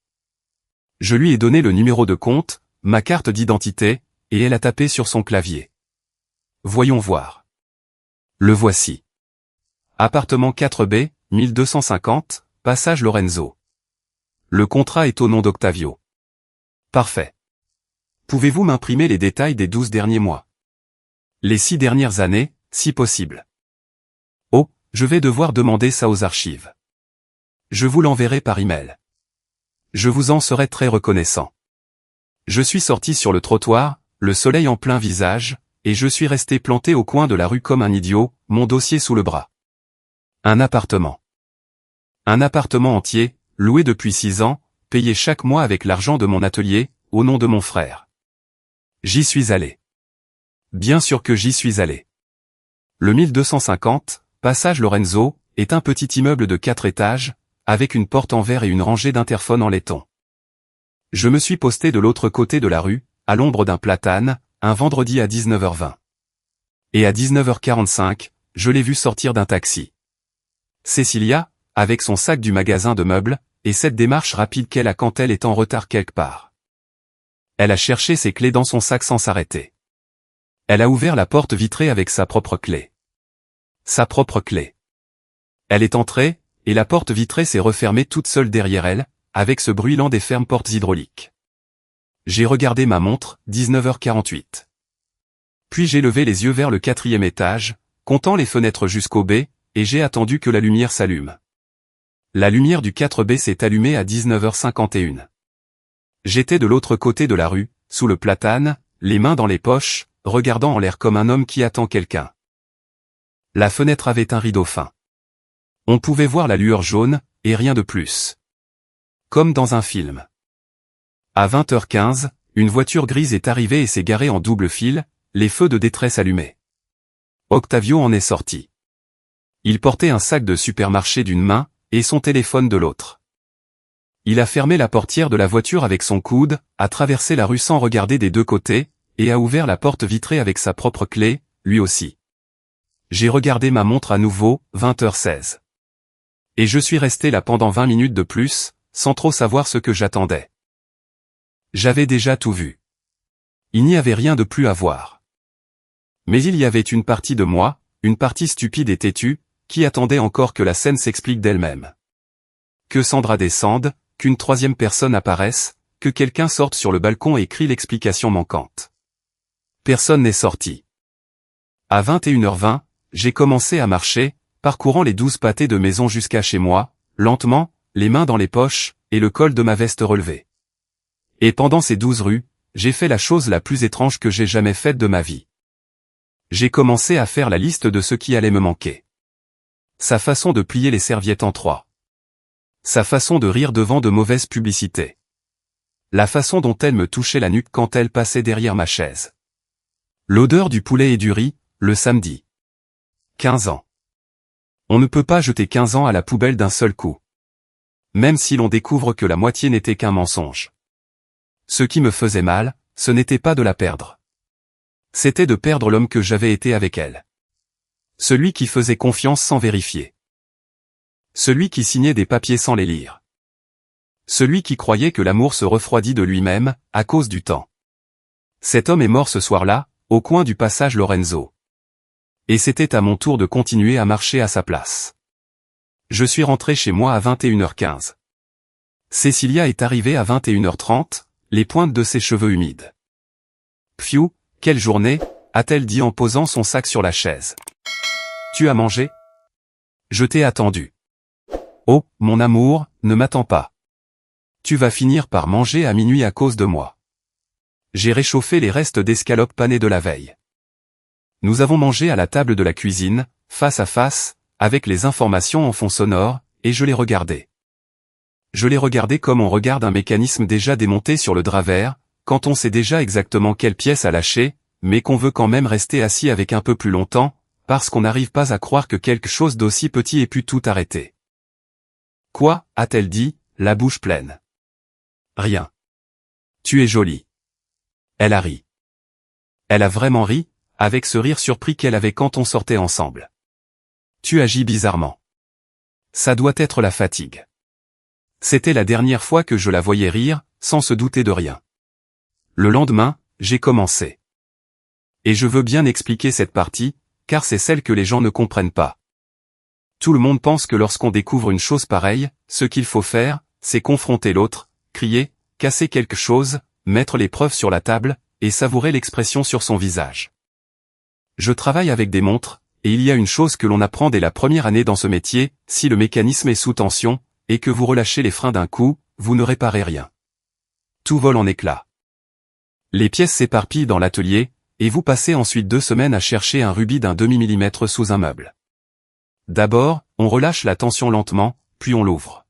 Je lui ai donné le numéro de compte, ma carte d'identité, et elle a tapé sur son clavier. Voyons voir. Le voici. Appartement 4B, 1250, Passage Lorenzo. Le contrat est au nom d'Octavio. Parfait. Pouvez-vous m'imprimer les détails des 12 derniers mois? Les 6 dernières années, si possible. Oh, je vais devoir demander ça aux archives. Je vous l'enverrai par email. Je vous en serai très reconnaissant. Je suis sorti sur le trottoir, le soleil en plein visage, et je suis resté planté au coin de la rue comme un idiot, mon dossier sous le bras. Un appartement. Un appartement entier, loué depuis 6 ans, payé chaque mois avec l'argent de mon atelier, au nom de mon frère. J'y suis allé. Bien sûr que j'y suis allé. Le 1250, Passage Lorenzo, est un petit immeuble de 4 étages, avec une porte en verre et une rangée d'interphones en laiton. Je me suis posté de l'autre côté de la rue, à l'ombre d'un platane, un vendredi à 19 h 20. Et à 19 h 45, je l'ai vu sortir d'un taxi. Cécilia, avec son sac du magasin de meubles, et cette démarche rapide qu'elle a quand elle est en retard quelque part. Elle a cherché ses clés dans son sac sans s'arrêter. Elle a ouvert la porte vitrée avec sa propre clé. Sa propre clé. Elle est entrée, et la porte vitrée s'est refermée toute seule derrière elle, avec ce bruit lent des fermes portes hydrauliques. J'ai regardé ma montre, 19 h 48. Puis j'ai levé les yeux vers le 4e étage, comptant les fenêtres jusqu'au B, et j'ai attendu que la lumière s'allume. La lumière du 4B s'est allumée à 19 h 51. J'étais de l'autre côté de la rue, sous le platane, les mains dans les poches, regardant en l'air comme un homme qui attend quelqu'un. La fenêtre avait un rideau fin. On pouvait voir la lueur jaune, et rien de plus. Comme dans un film. À 20 h 15, une voiture grise est arrivée et s'est garée en double fil, les feux de détresse allumés. Octavio en est sorti. Il portait un sac de supermarché d'une main, et son téléphone de l'autre. Il a fermé la portière de la voiture avec son coude, a traversé la rue sans regarder des deux côtés, et a ouvert la porte vitrée avec sa propre clé, lui aussi. J'ai regardé ma montre à nouveau, 20 h 16. Et je suis resté là pendant 20 minutes de plus, sans trop savoir ce que j'attendais. J'avais déjà tout vu. Il n'y avait rien de plus à voir. Mais il y avait une partie de moi, une partie stupide et têtue, qui attendait encore que la scène s'explique d'elle-même. Que Sandra descende, qu'une troisième personne apparaisse, que quelqu'un sorte sur le balcon et crie l'explication manquante. Personne n'est sorti. À 21 h 20, j'ai commencé à marcher, parcourant les 12 pâtés de maison jusqu'à chez moi, lentement, les mains dans les poches, et le col de ma veste relevé. Et pendant ces 12 rues, j'ai fait la chose la plus étrange que j'ai jamais faite de ma vie. J'ai commencé à faire la liste de ce qui allait me manquer. Sa façon de plier les serviettes en 3. Sa façon de rire devant de mauvaises publicités. La façon dont elle me touchait la nuque quand elle passait derrière ma chaise. L'odeur du poulet et du riz, le samedi. 15 ans. On ne peut pas jeter 15 ans à la poubelle d'un seul coup. Même si l'on découvre que la moitié n'était qu'un mensonge. Ce qui me faisait mal, ce n'était pas de la perdre. C'était de perdre l'homme que j'avais été avec elle. Celui qui faisait confiance sans vérifier. Celui qui signait des papiers sans les lire. Celui qui croyait que l'amour se refroidit de lui-même, à cause du temps. Cet homme est mort ce soir-là, au coin du passage Lorenzo. Et c'était à mon tour de continuer à marcher à sa place. Je suis rentré chez moi à 21h15. Cécilia est arrivée à 21h30, les pointes de ses cheveux humides. Pfiou, quelle journée, a-t-elle dit en posant son sac sur la chaise. Tu as mangé? Je t'ai attendu. Oh, mon amour, ne m'attends pas. Tu vas finir par manger à minuit à cause de moi. J'ai réchauffé les restes d'escalopes panées de la veille. Nous avons mangé à la table de la cuisine, face à face, avec les informations en fond sonore, et je l'ai regardé. Je l'ai regardé comme on regarde un mécanisme déjà démonté sur le drap vert, quand on sait déjà exactement quelle pièce à lâcher, mais qu'on veut quand même rester assis avec un peu plus longtemps, parce qu'on n'arrive pas à croire que quelque chose d'aussi petit ait pu tout arrêter. Quoi, a-t-elle dit, la bouche pleine. Rien. Tu es jolie. Elle a ri. Elle a vraiment ri, avec ce rire surpris qu'elle avait quand on sortait ensemble. Tu agis bizarrement. Ça doit être la fatigue. C'était la dernière fois que je la voyais rire, sans se douter de rien. Le lendemain, j'ai commencé. Et je veux bien expliquer cette partie, car c'est celle que les gens ne comprennent pas. Tout le monde pense que lorsqu'on découvre une chose pareille, ce qu'il faut faire, c'est confronter l'autre, crier, casser quelque chose, mettre les preuves sur la table, et savourer l'expression sur son visage. Je travaille avec des montres, et il y a une chose que l'on apprend dès la première année dans ce métier, si le mécanisme est sous tension, et que vous relâchez les freins d'un coup, vous ne réparez rien. Tout vole en éclats. Les pièces s'éparpillent dans l'atelier, et vous passez ensuite 2 semaines à chercher un rubis d'un demi-millimètre sous un meuble. D'abord, on relâche la tension lentement, puis on l'ouvre.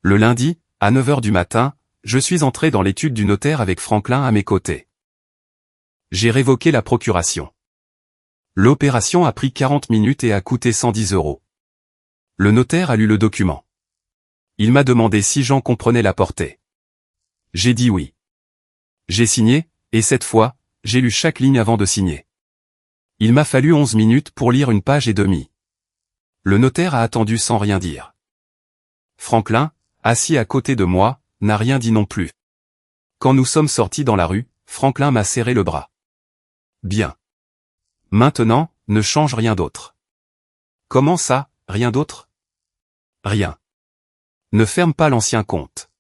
Le lundi, à 9h du matin, je suis entré dans l'étude du notaire avec Franklin à mes côtés. J'ai révoqué la procuration. L'opération a pris 40 minutes et a coûté 110 €. Le notaire a lu le document. Il m'a demandé si j'en comprenais la portée. J'ai dit oui. J'ai signé, et cette fois, j'ai lu chaque ligne avant de signer. Il m'a fallu 11 minutes pour lire 1 page et demie. Le notaire a attendu sans rien dire. Franklin, assis à côté de moi, n'a rien dit non plus. Quand nous sommes sortis dans la rue, Franklin m'a serré le bras. Bien. Maintenant, ne change rien d'autre. Comment ça, rien d'autre? Rien. Ne ferme pas l'ancien compte.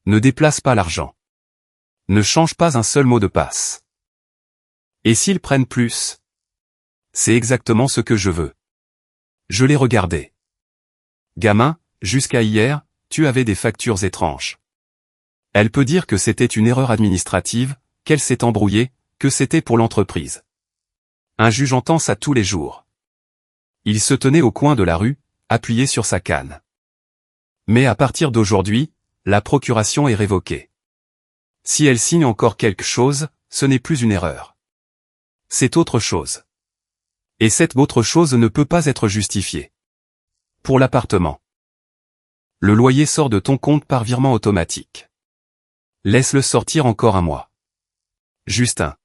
Ne déplace pas l'argent. Ne change pas un seul mot de passe. Et s'ils prennent plus? C'est exactement ce que je veux. Je l'ai regardé. Gamin, jusqu'à hier, tu avais des factures étranges. Elle peut dire que c'était une erreur administrative, qu'elle s'est embrouillée, que c'était pour l'entreprise. Un juge entend ça tous les jours. Il se tenait au coin de la rue, appuyé sur sa canne. Mais à partir d'aujourd'hui, la procuration est révoquée. Si elle signe encore quelque chose, ce n'est plus une erreur. C'est autre chose. Et cette autre chose ne peut pas être justifiée. Pour l'appartement. Le loyer sort de ton compte par virement automatique. Laisse-le sortir encore 1 mois. Justin.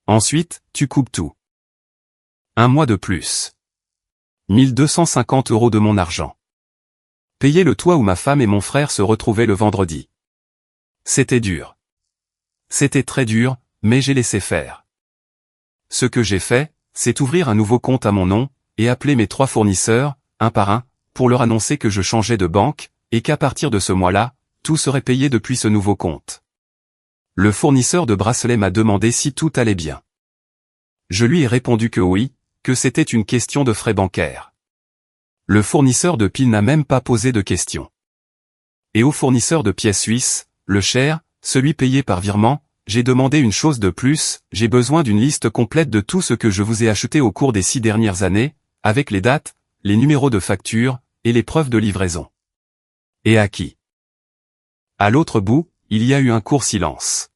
Ensuite, tu coupes tout. 1 mois de plus. 1250 € de mon argent. Payer le toit où ma femme et mon frère se retrouvaient le vendredi. C'était dur. C'était très dur, mais j'ai laissé faire. Ce que j'ai fait, c'est ouvrir un nouveau compte à mon nom, et appeler mes 3 fournisseurs, un par un, pour leur annoncer que je changeais de banque, et qu'à partir de ce mois-là, tout serait payé depuis ce nouveau compte. Le fournisseur de bracelets m'a demandé si tout allait bien. Je lui ai répondu que oui, que c'était une question de frais bancaires. Le fournisseur de piles n'a même pas posé de questions. Et au fournisseur de pièces suisses, le cher, celui payé par virement, j'ai demandé une chose de plus, j'ai besoin d'une liste complète de tout ce que je vous ai acheté au cours des 6 dernières années, avec les dates, les numéros de facture, et les preuves de livraison. Et à qui? À l'autre bout, il y a eu un court silence.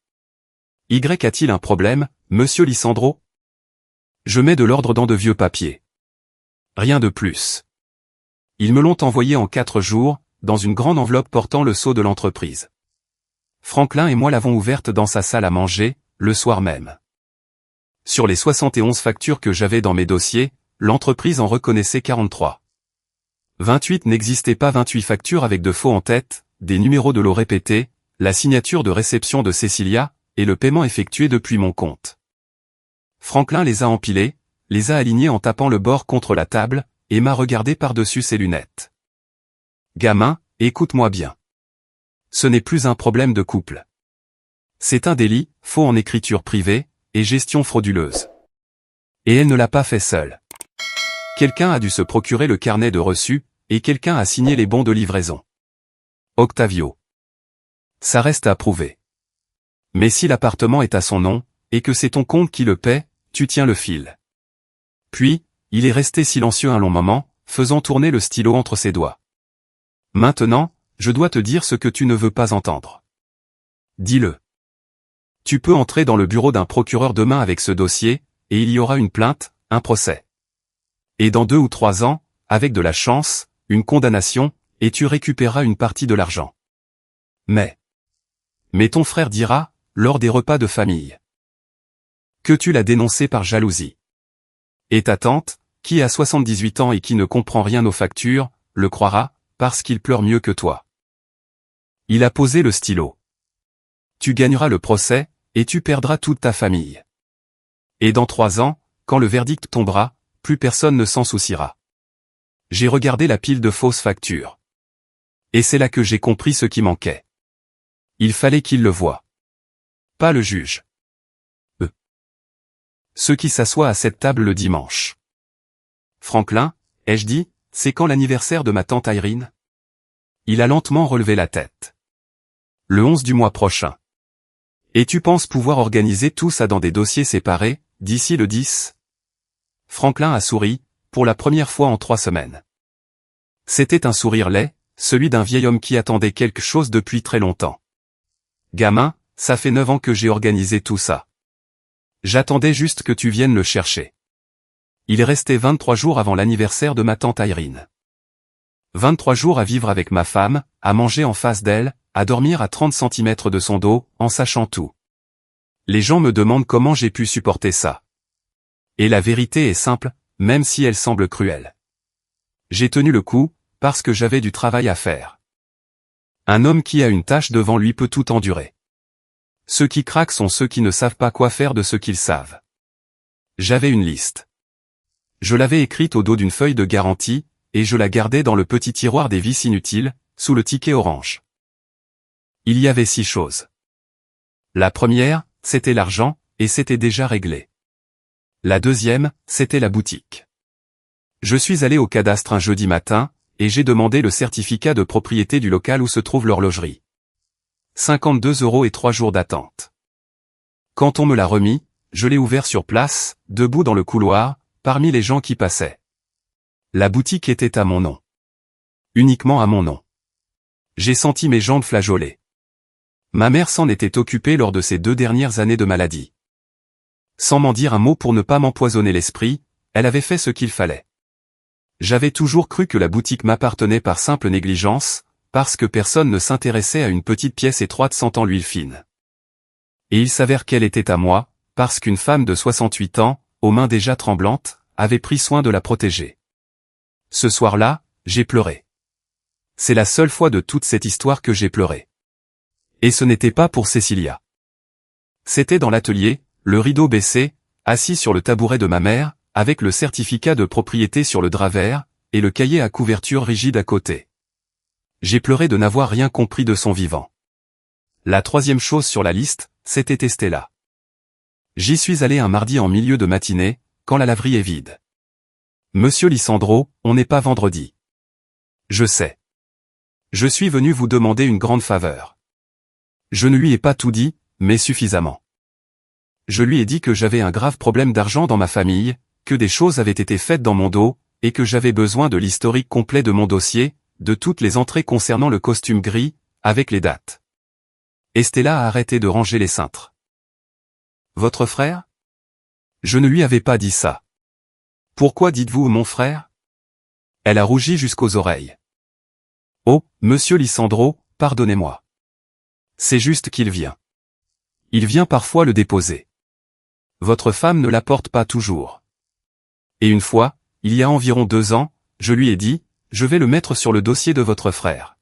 Y a-t-il un problème, monsieur Lisandro? Je mets de l'ordre dans de vieux papiers. Rien de plus. Ils me l'ont envoyé en 4 jours, dans une grande enveloppe portant le sceau de l'entreprise. Franklin et moi l'avons ouverte dans sa salle à manger, le soir même. Sur les 71 factures que j'avais dans mes dossiers, l'entreprise en reconnaissait 43. 28 n'existait pas 28 factures avec de faux en tête, des numéros de lot répétés, la signature de réception de Cécilia, et le paiement effectué depuis mon compte. Franklin les a empilés, les a alignés en tapant le bord contre la table, et m'a regardé par-dessus ses lunettes. Gamin, écoute-moi bien. Ce n'est plus un problème de couple. C'est un délit, faux en écriture privée, et gestion frauduleuse. Et elle ne l'a pas fait seule. Quelqu'un a dû se procurer le carnet de reçus, et quelqu'un a signé les bons de livraison. Octavio. Ça reste à prouver. Mais si l'appartement est à son nom, et que c'est ton compte qui le paie, tu tiens le fil. Puis, il est resté silencieux un long moment, faisant tourner le stylo entre ses doigts. Maintenant, je dois te dire ce que tu ne veux pas entendre. Dis-le. Tu peux entrer dans le bureau d'un procureur demain avec ce dossier, et il y aura une plainte, un procès. Et dans 2 ou 3 ans, avec de la chance, une condamnation, et tu récupéreras une partie de l'argent. Mais ton frère dira, lors des repas de famille, que tu l'as dénoncé par jalousie. Et ta tante, qui a 78 ans et qui ne comprend rien aux factures, le croira, parce qu'il pleure mieux que toi. Il a posé le stylo. Tu gagneras le procès, et tu perdras toute ta famille. Et dans 3 ans, quand le verdict tombera, plus personne ne s'en souciera. J'ai regardé la pile de fausses factures. Et c'est là que j'ai compris ce qui manquait. Il fallait qu'il le voie. Pas le juge. Ceux qui s'assoient à cette table le dimanche. Franklin, ai-je dit, c'est quand l'anniversaire de ma tante Irene? Il a lentement relevé la tête. Le 11 du mois prochain. Et tu penses pouvoir organiser tout ça dans des dossiers séparés, d'ici le 10? Franklin a souri, pour la première fois en 3 semaines. C'était un sourire laid, celui d'un vieil homme qui attendait quelque chose depuis très longtemps. Gamin, ça fait 9 ans que j'ai organisé tout ça. J'attendais juste que tu viennes le chercher. Il restait 23 jours avant l'anniversaire de ma tante Irene. 23 jours à vivre avec ma femme, à manger en face d'elle, à dormir à 30 cm de son dos, en sachant tout. Les gens me demandent comment j'ai pu supporter ça. Et la vérité est simple, même si elle semble cruelle. J'ai tenu le coup, parce que j'avais du travail à faire. Un homme qui a une tâche devant lui peut tout endurer. Ceux qui craquent sont ceux qui ne savent pas quoi faire de ce qu'ils savent. J'avais une liste. Je l'avais écrite au dos d'une feuille de garantie, et je la gardais dans le petit tiroir des vices inutiles, sous le ticket orange. Il y avait 6 choses. La première, c'était l'argent, et c'était déjà réglé. La deuxième, c'était la boutique. Je suis allé au cadastre un jeudi matin, et j'ai demandé le certificat de propriété du local où se trouve l'horlogerie. 52 € et 3 jours d'attente. Quand on me l'a remis, je l'ai ouvert sur place, debout dans le couloir, parmi les gens qui passaient. La boutique était à mon nom. Uniquement à mon nom. J'ai senti mes jambes flageoler. Ma mère s'en était occupée lors de ces 2 dernières années de maladie. Sans m'en dire un mot pour ne pas m'empoisonner l'esprit, elle avait fait ce qu'il fallait. J'avais toujours cru que la boutique m'appartenait par simple négligence, parce que personne ne s'intéressait à une petite pièce étroite sentant l'huile fine. Et il s'avère qu'elle était à moi, parce qu'une femme de 68 ans, aux mains déjà tremblantes, avait pris soin de la protéger. Ce soir-là, j'ai pleuré. C'est la seule fois de toute cette histoire que j'ai pleuré. Et ce n'était pas pour Cécilia. C'était dans l'atelier, le rideau baissé, assis sur le tabouret de ma mère, avec le certificat de propriété sur le drap vert, et le cahier à couverture rigide à côté. J'ai pleuré de n'avoir rien compris de son vivant. La 3e chose sur la liste, c'était Estella. J'y suis allé un mardi en milieu de matinée, quand la laverie est vide. Monsieur Lisandro, on n'est pas vendredi. Je sais. Je suis venu vous demander une grande faveur. Je ne lui ai pas tout dit, mais suffisamment. Je lui ai dit que j'avais un grave problème d'argent dans ma famille, que des choses avaient été faites dans mon dos, et que j'avais besoin de l'historique complet de mon dossier, de toutes les entrées concernant le costume gris, avec les dates. Estella a arrêté de ranger les cintres. Votre frère? Je ne lui avais pas dit ça. Pourquoi dites-vous mon frère? Elle a rougi jusqu'aux oreilles. Oh, monsieur Lisandro, pardonnez-moi. C'est juste qu'il vient. Il vient parfois le déposer. Votre femme ne l'apporte pas toujours. Et une fois, il y a environ 2 ans, je lui ai dit, je vais le mettre sur le dossier de votre frère.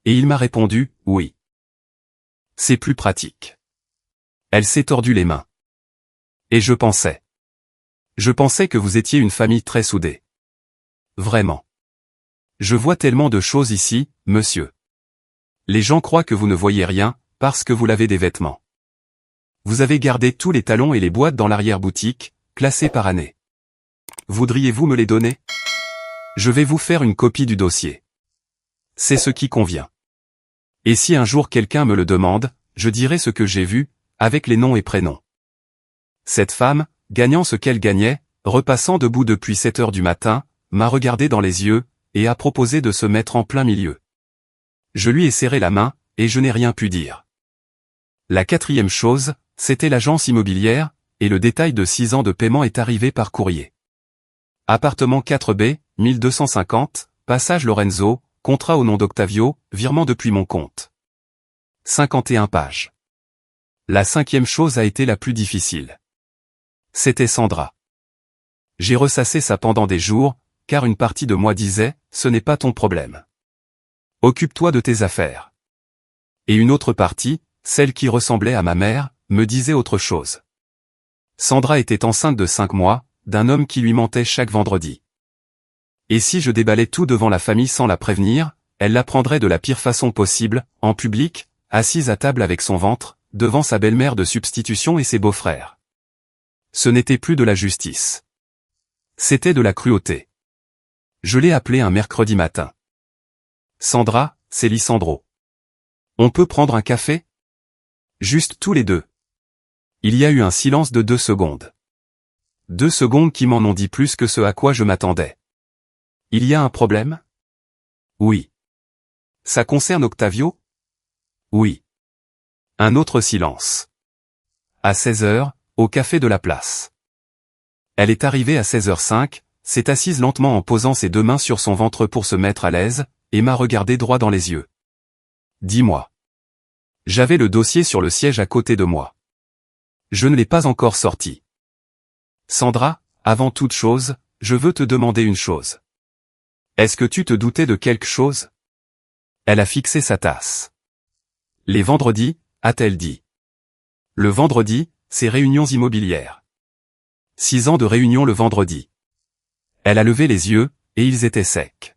Et il m'a répondu, oui. C'est plus pratique. Elle s'est tordu les mains. Et je pensais que vous étiez une famille très soudée. Vraiment. Je vois tellement de choses ici, monsieur. Les gens croient que vous ne voyez rien, parce que vous lavez des vêtements. Vous avez gardé tous les talons et les boîtes dans l'arrière-boutique, classés par année. Voudriez-vous me les donner? Je vais vous faire une copie du dossier. C'est ce qui convient. Et si un jour quelqu'un me le demande, je dirai ce que j'ai vu, avec les noms et prénoms. Cette femme, gagnant ce qu'elle gagnait, repassant debout depuis 7 heures du matin, m'a regardé dans les yeux, et a proposé de se mettre en plein milieu. Je lui ai serré la main, et je n'ai rien pu dire. La quatrième chose, c'était l'agence immobilière, et le détail de 6 ans de paiement est arrivé par courrier. Appartement 4B, 1250, passage Lorenzo, contrat au nom d'Octavio, virement depuis mon compte. 51 pages. La cinquième chose a été la plus difficile. C'était Sandra. J'ai ressassé ça pendant des jours, car une partie de moi disait, ce n'est pas ton problème. Occupe-toi de tes affaires. Et une autre partie, celle qui ressemblait à ma mère, me disait autre chose. Sandra était enceinte de 5 mois, d'un homme qui lui mentait chaque vendredi. Et si je déballais tout devant la famille sans la prévenir, elle l'apprendrait de la pire façon possible, en public, assise à table avec son ventre, devant sa belle-mère de substitution et ses beaux-frères. Ce n'était plus de la justice. C'était de la cruauté. Je l'ai appelée un mercredi matin. Sandra, c'est Lisandro. On peut prendre un café? Juste tous les deux. Il y a eu un silence de 2 secondes. 2 secondes qui m'en ont dit plus que ce à quoi je m'attendais. Il y a un problème? Oui. Ça concerne Octavio? Oui. Un autre silence. À 16 heures, au café de la place. Elle est arrivée à 16h05, s'est assise lentement en posant ses 2 mains sur son ventre pour se mettre à l'aise, et m'a regardé droit dans les yeux. Dis-moi. J'avais le dossier sur le siège à côté de moi. Je ne l'ai pas encore sorti. Sandra, avant toute chose, je veux te demander une chose. Est-ce que tu te doutais de quelque chose? Elle a fixé sa tasse. Les vendredis, a-t-elle dit. Le vendredi, c'est réunions immobilières. 6 ans de réunions le vendredi. Elle a levé les yeux, et ils étaient secs.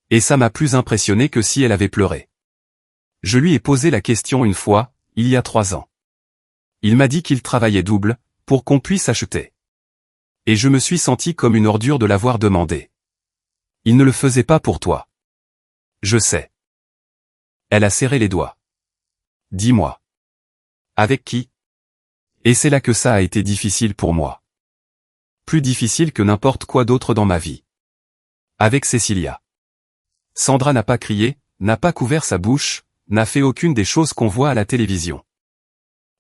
Et ça m'a plus impressionné que si elle avait pleuré. Je lui ai posé la question une fois, il y a 3 ans. Il m'a dit qu'il travaillait double, pour qu'on puisse acheter. Et je me suis senti comme une ordure de l'avoir demandé. Il ne le faisait pas pour toi. Je sais. Elle a serré les doigts. Dis-moi. Avec qui? Et c'est là que ça a été difficile pour moi. Plus difficile que n'importe quoi d'autre dans ma vie. Avec Cécilia. Sandra n'a pas crié, n'a pas couvert sa bouche, n'a fait aucune des choses qu'on voit à la télévision.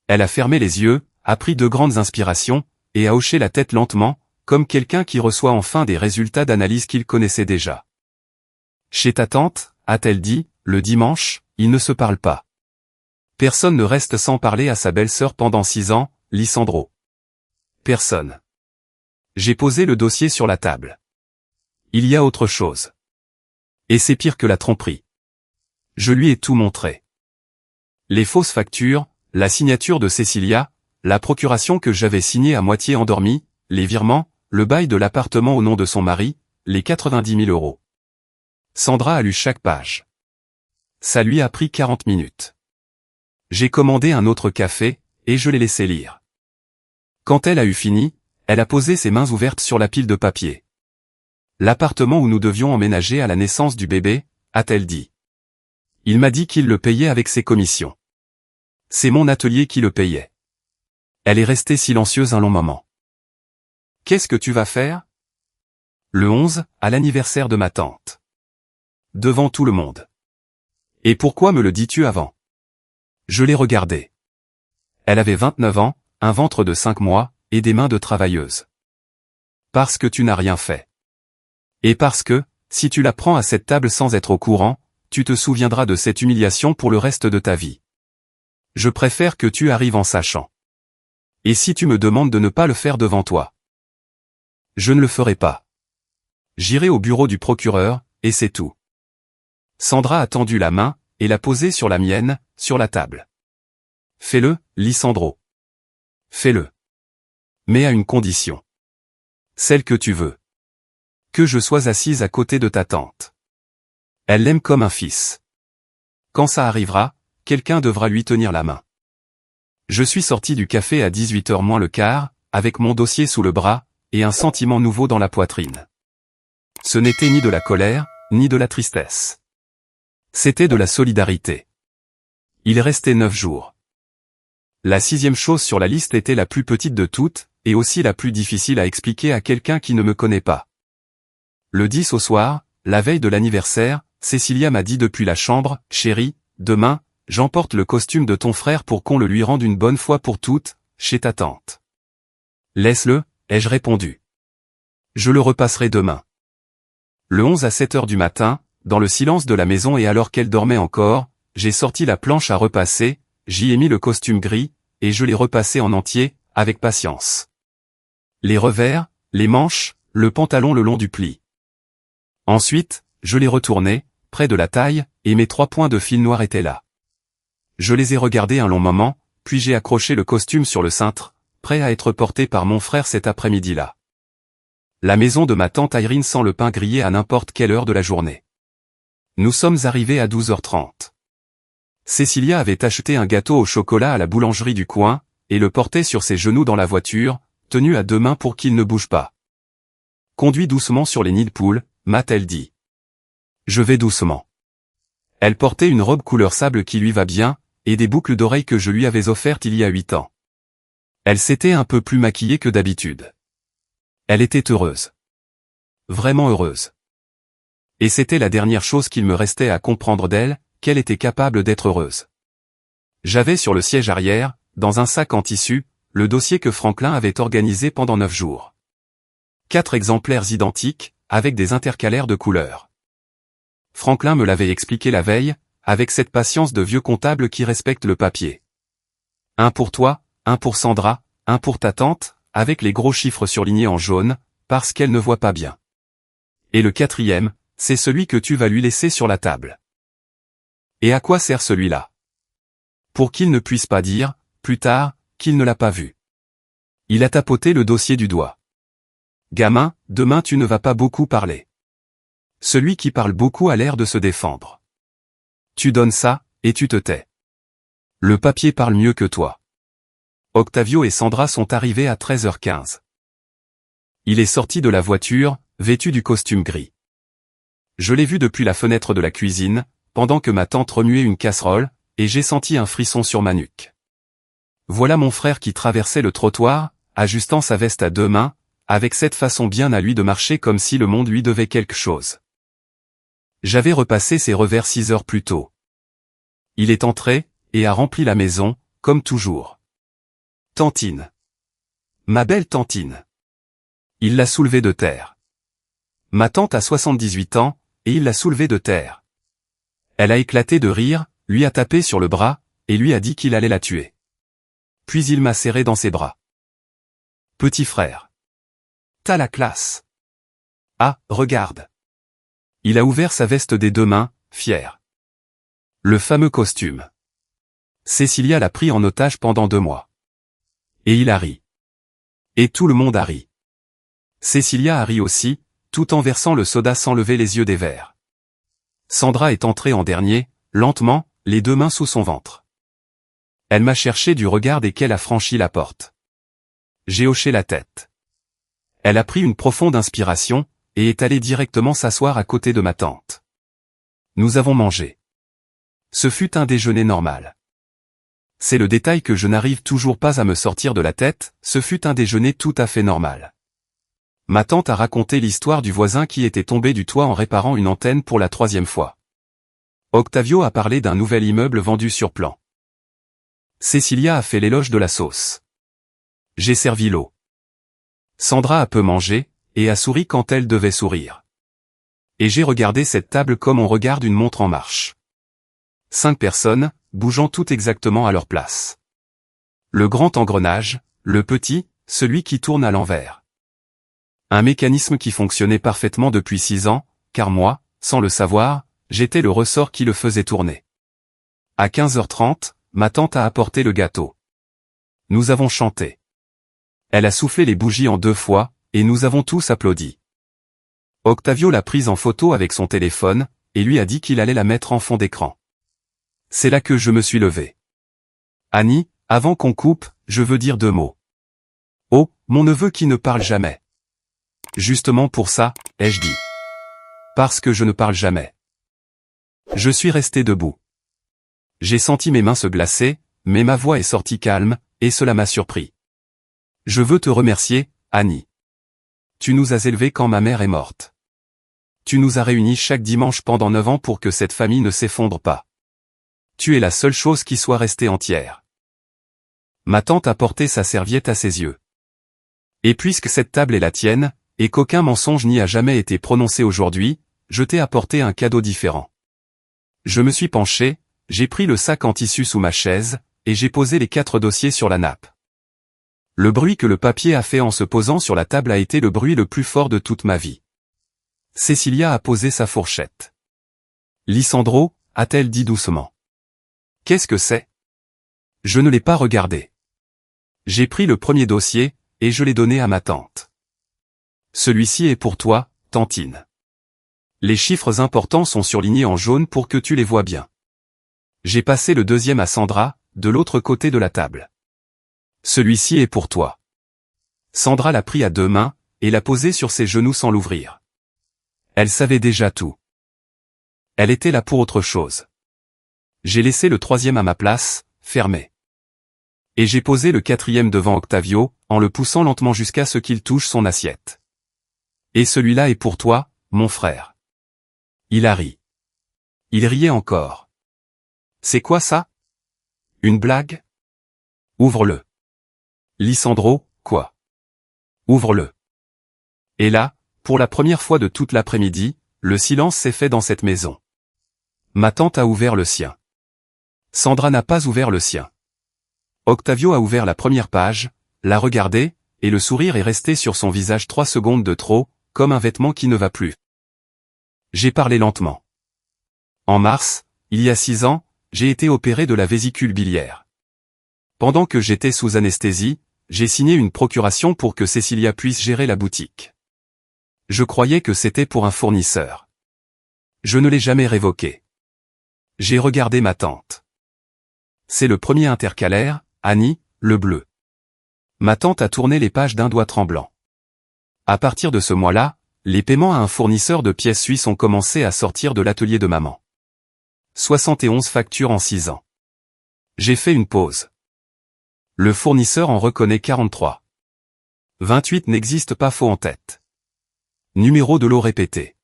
Elle a fermé les yeux, a pris 2 grandes inspirations, et a hoché la tête lentement, comme quelqu'un qui reçoit enfin des résultats d'analyse qu'il connaissait déjà. Chez ta tante, a-t-elle dit, le dimanche, ils ne se parlent pas. Personne ne reste sans parler à sa belle-sœur pendant 6 ans, Lisandro. Personne. J'ai posé le dossier sur la table. Il y a autre chose. Et c'est pire que la tromperie. Je lui ai tout montré. Les fausses factures, la signature de Cécilia, la procuration que j'avais signée à moitié endormie, les virements, le bail de l'appartement au nom de son mari, les 90 000 euros. Sandra a lu chaque page. Ça lui a pris 40 minutes. J'ai commandé un autre café, et je l'ai laissé lire. Quand elle a eu fini, elle a posé ses mains ouvertes sur la pile de papier. L'appartement où nous devions emménager à la naissance du bébé, a-t-elle dit. Il m'a dit qu'il le payait avec ses commissions. C'est mon atelier qui le payait. Elle est restée silencieuse un long moment. Qu'est-ce que tu vas faire? Le 11, à l'anniversaire de ma tante. Devant tout le monde. Et pourquoi me le dis-tu avant? Je l'ai regardée. Elle avait 29 ans, un ventre de 5 mois, et des mains de travailleuse. Parce que tu n'as rien fait. Et parce que, si tu la prends à cette table sans être au courant, tu te souviendras de cette humiliation pour le reste de ta vie. Je préfère que tu arrives en sachant. Et si tu me demandes de ne pas le faire devant toi? Je ne le ferai pas. J'irai au bureau du procureur, et c'est tout. Sandra a tendu la main, et l'a posée sur la mienne, sur la table. Fais-le, Lisandro. Fais-le. Mais à une condition. Celle que tu veux. Que je sois assise à côté de ta tante. Elle l'aime comme un fils. Quand ça arrivera, quelqu'un devra lui tenir la main. Je suis sorti du café à 18h moins le quart, avec mon dossier sous le bras, et un sentiment nouveau dans la poitrine. Ce n'était ni de la colère, ni de la tristesse. C'était de la solidarité. Il restait 9 jours. La 6e chose sur la liste était la plus petite de toutes, et aussi la plus difficile à expliquer à quelqu'un qui ne me connaît pas. Le 10 au soir, la veille de l'anniversaire, Cécilia m'a dit depuis la chambre, « Chérie, demain, j'emporte le costume de ton frère pour qu'on le lui rende une bonne fois pour toutes, chez ta tante. » « Laisse-le, ai-je répondu. Je le repasserai demain. Le 11 à 7h du matin, dans le silence de la maison et alors qu'elle dormait encore, j'ai sorti la planche à repasser, j'y ai mis le costume gris, et je l'ai repassé en entier, avec patience. Les revers, les manches, le pantalon le long du pli. Ensuite, je l'ai retourné, près de la taille, et mes 3 points de fil noir étaient là. Je les ai regardés un long moment, puis j'ai accroché le costume sur le cintre, prêt à être porté par mon frère cet après-midi-là. La maison de ma tante Irene sent le pain grillé à n'importe quelle heure de la journée. Nous sommes arrivés à 12h30. Cécilia avait acheté un gâteau au chocolat à la boulangerie du coin, et le portait sur ses genoux dans la voiture, tenu à 2 mains pour qu'il ne bouge pas. « Conduis doucement sur les nids de poules » m'a-t-elle dit. Je vais doucement. Elle portait une robe couleur sable qui lui va bien, et des boucles d'oreilles que je lui avais offertes il y a 8 ans. Elle s'était un peu plus maquillée que d'habitude. Elle était heureuse. Vraiment heureuse. Et c'était la dernière chose qu'il me restait à comprendre d'elle, qu'elle était capable d'être heureuse. J'avais sur le siège arrière, dans un sac en tissu, le dossier que Franklin avait organisé pendant 9 jours. 4 exemplaires identiques, avec des intercalaires de couleurs. Franklin me l'avait expliqué la veille, avec cette patience de vieux comptable qui respecte le papier. Un pour toi, un pour Sandra, un pour ta tante, avec les gros chiffres surlignés en jaune, parce qu'elle ne voit pas bien. Et le 4e, c'est celui que tu vas lui laisser sur la table. Et à quoi sert celui-là? Pour qu'il ne puisse pas dire, plus tard, qu'il ne l'a pas vu. Il a tapoté le dossier du doigt. Gamin, demain tu ne vas pas beaucoup parler. Celui qui parle beaucoup a l'air de se défendre. Tu donnes ça, et tu te tais. Le papier parle mieux que toi. Octavio et Sandra sont arrivés à 13h15. Il est sorti de la voiture, vêtu du costume gris. Je l'ai vu depuis la fenêtre de la cuisine, pendant que ma tante remuait une casserole, et j'ai senti un frisson sur ma nuque. Voilà mon frère qui traversait le trottoir, ajustant sa veste à 2 mains, avec cette façon bien à lui de marcher comme si le monde lui devait quelque chose. J'avais repassé ses revers 6 heures plus tôt. Il est entré, et a rempli la maison, comme toujours. Tantine. Ma belle Tantine. Il l'a soulevée de terre. Ma tante a 78 ans, et il l'a soulevée de terre. Elle a éclaté de rire, lui a tapé sur le bras, et lui a dit qu'il allait la tuer. Puis il m'a serré dans ses bras. Petit frère. T'as la classe. Ah, regarde. Il a ouvert sa veste des 2 mains, fier. Le fameux costume. Cécilia l'a pris en otage pendant 2 mois. Et il a ri. Et tout le monde a ri. Cécilia a ri aussi, tout en versant le soda sans lever les yeux des verres. Sandra est entrée en dernier, lentement, les 2 mains sous son ventre. Elle m'a cherché du regard dès qu'elle a franchi la porte. J'ai hoché la tête. Elle a pris une profonde inspiration, et est allée directement s'asseoir à côté de ma tante. Nous avons mangé. Ce fut un déjeuner normal. C'est le détail que je n'arrive toujours pas à me sortir de la tête, ce fut un déjeuner tout à fait normal. Ma tante a raconté l'histoire du voisin qui était tombé du toit en réparant une antenne pour la 3e fois. Octavio a parlé d'un nouvel immeuble vendu sur plan. Cécilia a fait l'éloge de la sauce. J'ai servi l'eau. Sandra a peu mangé, et a souri quand elle devait sourire. Et j'ai regardé cette table comme on regarde une montre en marche. 5 personnes, bougeant toutes exactement à leur place. Le grand engrenage, le petit, celui qui tourne à l'envers. Un mécanisme qui fonctionnait parfaitement depuis 6 ans, car moi, sans le savoir, j'étais le ressort qui le faisait tourner. À 15h30, ma tante a apporté le gâteau. Nous avons chanté. Elle a soufflé les bougies en 2 fois, et nous avons tous applaudi. Octavio l'a prise en photo avec son téléphone, et lui a dit qu'il allait la mettre en fond d'écran. C'est là que je me suis levé. Annie, avant qu'on coupe, je veux dire 2 mots. Oh, mon neveu qui ne parle jamais. Justement pour ça, ai-je dit. Parce que je ne parle jamais. Je suis resté debout. J'ai senti mes mains se glacer, mais ma voix est sortie calme, et cela m'a surpris. Je veux te remercier, Annie. Tu nous as élevés quand ma mère est morte. Tu nous as réunis chaque dimanche pendant 9 ans pour que cette famille ne s'effondre pas. Tu es la seule chose qui soit restée entière. Ma tante a porté sa serviette à ses yeux. Et puisque cette table est la tienne, et qu'aucun mensonge n'y a jamais été prononcé aujourd'hui, je t'ai apporté un cadeau différent. Je me suis penché, j'ai pris le sac en tissu sous ma chaise, et j'ai posé les 4 dossiers sur la nappe. Le bruit que le papier a fait en se posant sur la table a été le bruit le plus fort de toute ma vie. Cecilia a posé sa fourchette. Lisandro, a-t-elle dit doucement. Qu'est-ce que c'est? Je ne l'ai pas regardé. J'ai pris le premier dossier, et je l'ai donné à ma tante. Celui-ci est pour toi, tantine. Les chiffres importants sont surlignés en jaune pour que tu les vois bien. J'ai passé le deuxième à Sandra, de l'autre côté de la table. Celui-ci est pour toi. Sandra l'a pris à 2 mains, et l'a posé sur ses genoux sans l'ouvrir. Elle savait déjà tout. Elle était là pour autre chose. J'ai laissé le 3e à ma place, fermé. Et j'ai posé le 4e devant Octavio, en le poussant lentement jusqu'à ce qu'il touche son assiette. Et celui-là est pour toi, mon frère. Il a ri. Il riait encore. C'est quoi ça? Une blague? Ouvre-le. Lisandro, quoi? Ouvre-le. Et là, pour la première fois de toute l'après-midi, le silence s'est fait dans cette maison. Ma tante a ouvert le sien. Sandra n'a pas ouvert le sien. Octavio a ouvert la première page, l'a regardé, et le sourire est resté sur son visage 3 secondes de trop, comme un vêtement qui ne va plus. J'ai parlé lentement. En mars, il y a 6 ans, j'ai été opéré de la vésicule biliaire. Pendant que j'étais sous anesthésie, j'ai signé une procuration pour que Cecilia puisse gérer la boutique. Je croyais que c'était pour un fournisseur. Je ne l'ai jamais révoqué. J'ai regardé ma tante. C'est le premier intercalaire, Annie, le bleu. Ma tante a tourné les pages d'un doigt tremblant. À partir de ce mois-là, les paiements à un fournisseur de pièces suisses ont commencé à sortir de l'atelier de maman. 71 factures en 6 ans. J'ai fait une pause. Le fournisseur en reconnaît 43. 28 n'existe pas faux en tête. Numéro de lot répété.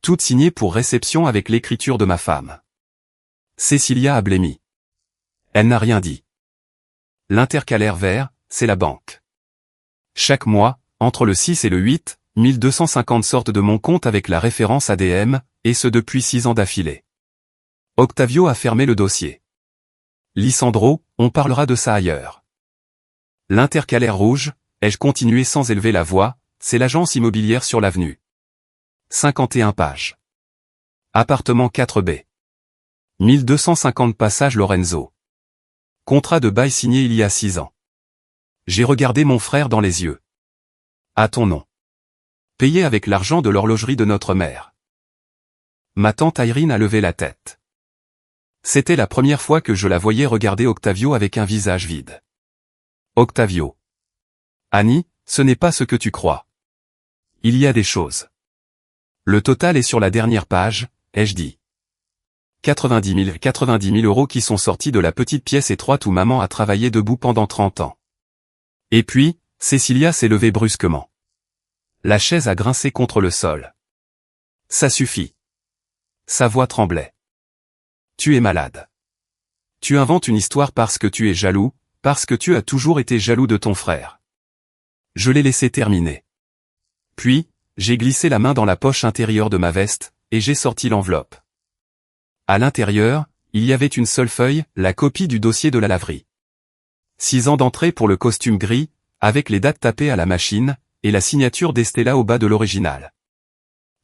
Toutes signées pour réception avec l'écriture de ma femme. Cecilia a blêmi. Elle n'a rien dit. L'intercalaire vert, c'est la banque. Chaque mois, entre le 6 et le 8, 1250 sortent de mon compte avec la référence ADM, et ce depuis 6 ans d'affilée. Octavio a fermé le dossier. Lisandro, on parlera de ça ailleurs. L'intercalaire rouge, ai-je continué sans élever la voix, c'est l'agence immobilière sur l'avenue. 51 pages. Appartement 4B. 1250 passages Lorenzo. Contrat de bail signé il y a 6 ans. J'ai regardé mon frère dans les yeux. À ton nom. Payé avec l'argent de l'horlogerie de notre mère. Ma tante Irene a levé la tête. C'était la première fois que je la voyais regarder Octavio avec un visage vide. Octavio. Annie, ce n'est pas ce que tu crois. Il y a des choses. Le total est sur la dernière page, ai-je dit. 90 000 euros qui sont sortis de la petite pièce étroite où maman a travaillé debout pendant 30 ans. Et puis, Cecilia s'est levée brusquement. La chaise a grincé contre le sol. Ça suffit. Sa voix tremblait. Tu es malade. Tu inventes une histoire parce que tu es jaloux, parce que tu as toujours été jaloux de ton frère. Je l'ai laissé terminer. Puis, j'ai glissé la main dans la poche intérieure de ma veste, et j'ai sorti l'enveloppe. À l'intérieur, il y avait une seule feuille, la copie du dossier de la laverie. 6 ans d'entrée pour le costume gris, avec les dates tapées à la machine, et la signature d'Estella au bas de l'original.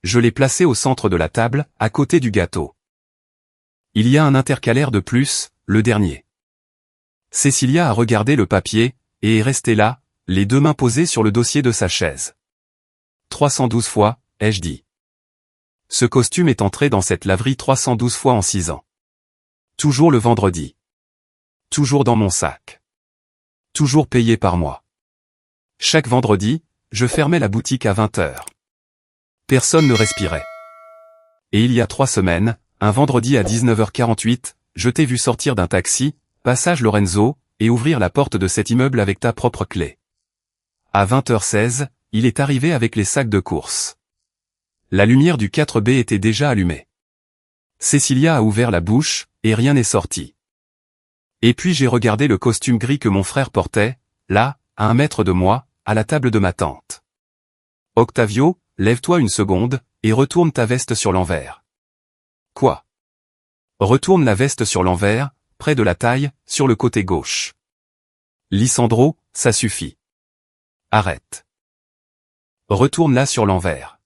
Je l'ai placé au centre de la table, à côté du gâteau. Il y a un intercalaire de plus, le dernier. Cecilia a regardé le papier, et est restée là, les 2 mains posées sur le dossier de sa chaise. 312 fois, ai-je dit. Ce costume est entré dans cette laverie 312 fois en 6 ans. Toujours le vendredi. Toujours dans mon sac. Toujours payé par moi. Chaque vendredi, je fermais la boutique à 20 heures. Personne ne respirait. Et il y a 3 semaines, un vendredi à 19h48, je t'ai vu sortir d'un taxi, passage Lorenzo, et ouvrir la porte de cet immeuble avec ta propre clé. À 20h16, il est arrivé avec les sacs de course. La lumière du 4B était déjà allumée. Cécilia a ouvert la bouche, et rien n'est sorti. Et puis j'ai regardé le costume gris que mon frère portait, là, à 1 mètre de moi, à la table de ma tante. Octavio, lève-toi une seconde, et retourne ta veste sur l'envers. Quoi? Retourne la veste sur l'envers, près de la taille, sur le côté gauche. Lisandro, ça suffit. Arrête. Retourne-la sur l'envers.